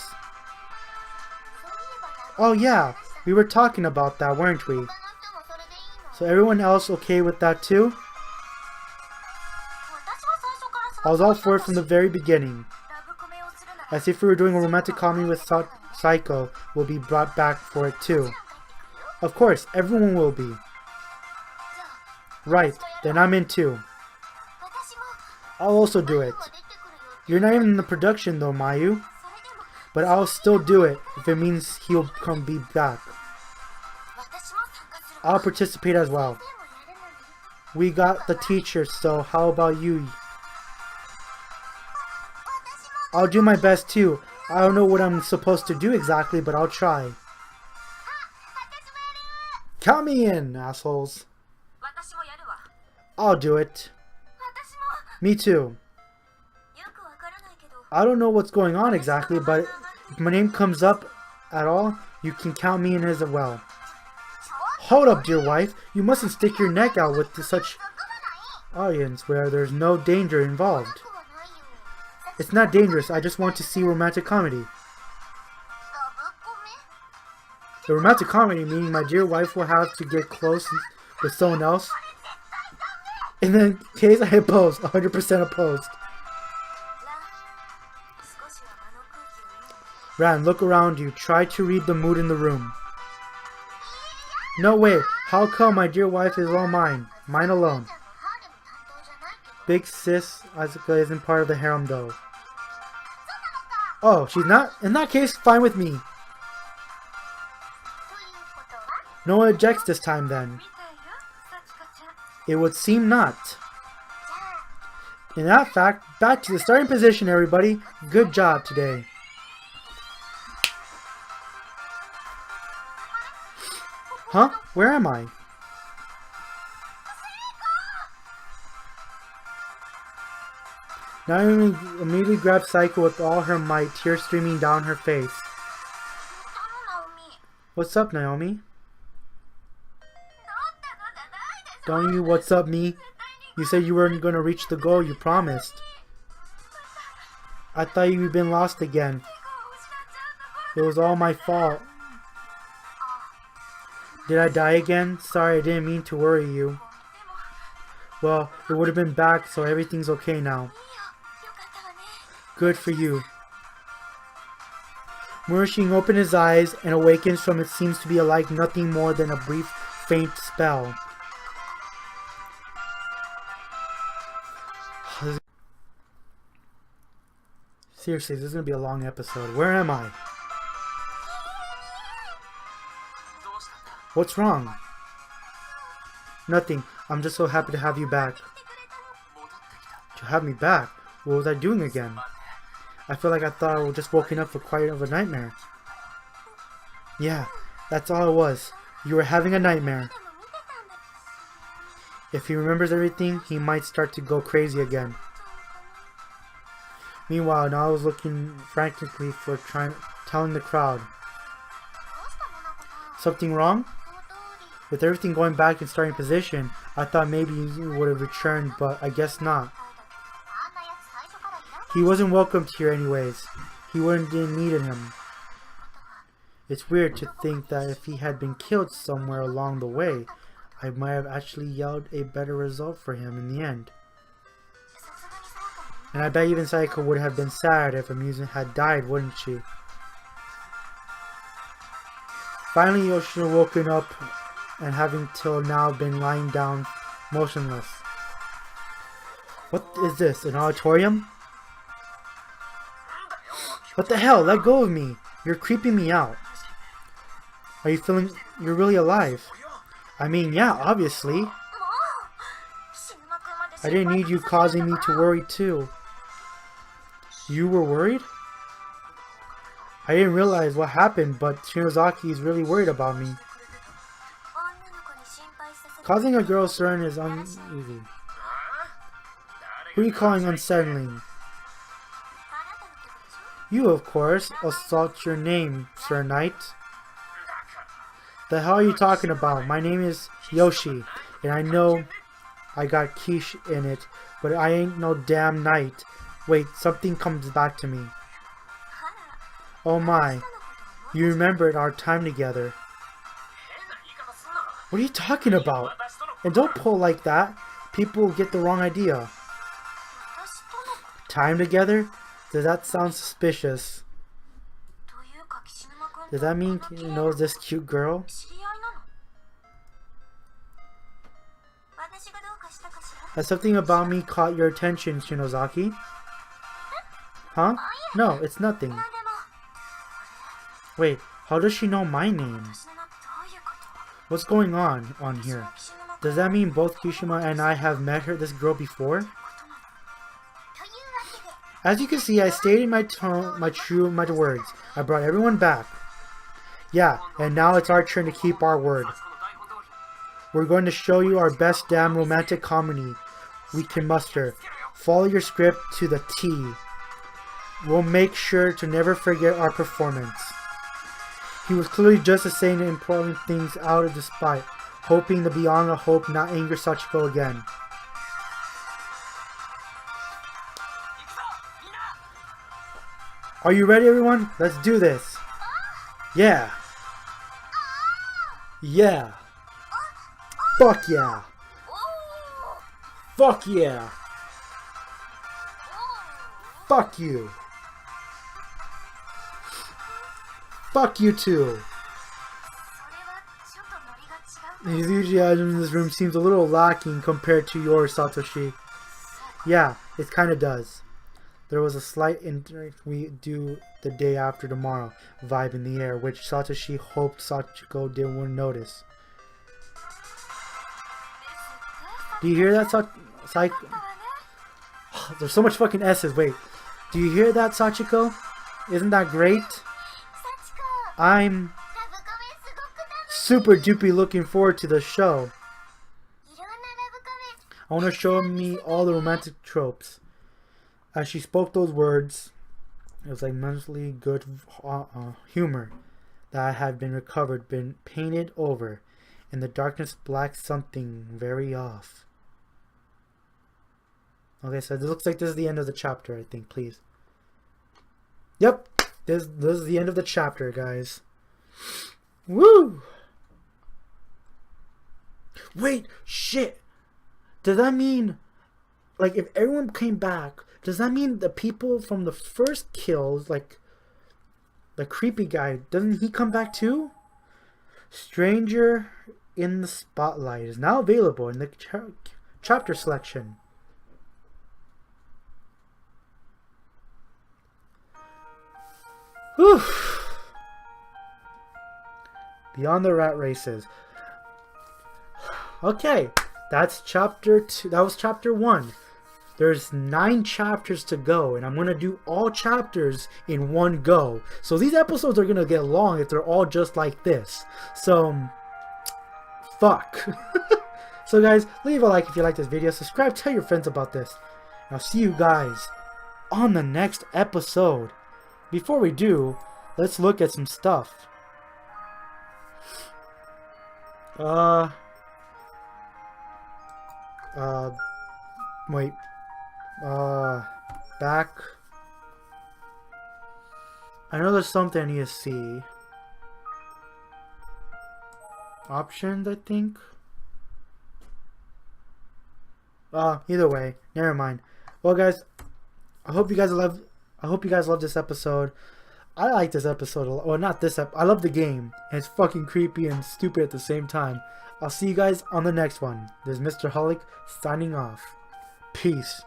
Oh yeah, we were talking about that, weren't we? So everyone else okay with that too? I was all for it from the very beginning. As if we were doing a romantic comedy with Sachiko will be brought back for it too. Of course, everyone will be. Right, then I'm in too. I'll also do it. You're not even in the production though, Mayu. But I'll still do it if it means he'll be back. I'll participate as well. We got the teacher, so how about you? I'll do my best too. I don't know what I'm supposed to do exactly, but I'll try. Count me in, assholes. I'll do it. Me too. I don't know what's going on exactly, but if my name comes up at all, you can count me in as well. Hold up, dear wife. You mustn't stick your neck out with such audience where there's no danger involved. It's not dangerous, I just want to see romantic comedy. The romantic comedy meaning my dear wife will have to get close with someone else. In the case I oppose, 100% opposed. Ran, look around you. Try to read the mood in the room. No way. How come my dear wife is all mine? Mine alone. Big sis Asuka isn't part of the harem though. Oh, she's not? In that case, fine with me. No one objects this time then. It would seem not. In that fact, back to the starting position everybody. Good job today. Huh? Where am I? Naomi immediately grabbed Sachiko with all her might, tears streaming down her face. What's up, Naomi? Don't you what's up me? You said you weren't going to reach the goal you promised. I thought you'd been lost again. It was all my fault. Did I die again? Sorry, I didn't mean to worry you. Well, it would have been back, so everything's okay now. Good for you. Murashing opened his eyes and awakens from it seems to be like nothing more than a brief, faint spell. Seriously, this is going to be a long episode. Where am I? What's wrong? Nothing. I'm just so happy to have you back. To have me back? What was I doing again? I feel like I thought I was just woken up for quite of a nightmare. Yeah, that's all it was. You were having a nightmare. If he remembers everything, he might start to go crazy again. Meanwhile, now I was looking frantically for telling the crowd. Something wrong? With everything going back in starting position, I thought maybe he would have returned, but I guess not. He wasn't welcomed here anyways. He didn't need him. It's weird to think that if he had been killed somewhere along the way, I might have actually yelled a better result for him in the end. And I bet even Sachiko would have been sad if Amusement had died, wouldn't she? Finally, Yoshino woken up and having till now been lying down motionless. What is this, an auditorium? What the hell? Let go of me! You're creeping me out. Are you feeling you're really alive? I mean, yeah, obviously. I didn't need you causing me to worry too. You were worried? I didn't realize what happened, but Shinozaki is really worried about me. Causing a girl concern is uneasy. Who are you calling unsettling? You, of course. Assault your name, Sir Knight. The hell are you talking about? My name is Yoshi, and I know I got quiche in it, but I ain't no damn knight. Wait, something comes back to me. Oh my, you remembered our time together. What are you talking about? And don't pull like that. People will get the wrong idea. Time together? Does that sound suspicious? Does that mean he knows this cute girl? Has something about me caught your attention, Shinozaki? Huh? No, it's nothing. Wait, how does she know my name? What's going on here? Does that mean both Kishima and I have met this girl before? As you can see, I stated my words. I brought everyone back. Yeah, and now it's our turn to keep our word. We're going to show you our best damn romantic comedy we can muster. Follow your script to the T. We'll make sure to never forget our performance. He was clearly just saying important things out of despite, hoping to beyond a hope not anger Sachiko again. Are you ready, everyone? Let's do this. Yeah. Yeah. Fuck yeah. Fuck yeah. Fuck you. Fuck you too. The enthusiasm in this room seems a little lacking compared to yours, Satoshi. Yeah, it kinda does. There was a slight we do the day after tomorrow vibe in the air, which Satoshi hoped Sachiko wouldn't notice. Do you hear that, There's so much fucking S's, wait. Do you hear that, Sachiko? Isn't that great? I'm super duper looking forward to the show. I want to show me all the romantic tropes. As she spoke those words, it was like mentally good humor that had been recovered, been painted over. In the darkness, black something very off. Okay, so this looks like this is the end of the chapter, I think, please. Yep, this is the end of the chapter, guys. Woo! Wait, shit! Does that mean, like, if everyone came back, does that mean the people from the first kills, like, the creepy guy, doesn't he come back too? Stranger in the Spotlight is now available in the chapter selection. Whew. Beyond the Rat Races. Okay, that's chapter 2. That was chapter 1. There's 9 chapters to go, and I'm going to do all chapters in one go. So these episodes are going to get long if they're all just like this. So, fuck. So guys, leave a like if you like this video. Subscribe, tell your friends about this. I'll see you guys on the next episode. Before we do, let's look at some stuff. Wait. Back. I know there's something I need to see. Options, I think. Either way, never mind. Well, guys, I hope you guys love this episode. I like this episode a lot. Well, not this I love the game, and it's fucking creepy and stupid at the same time. I'll see you guys on the next one. This is Mr. Holic signing off. Peace.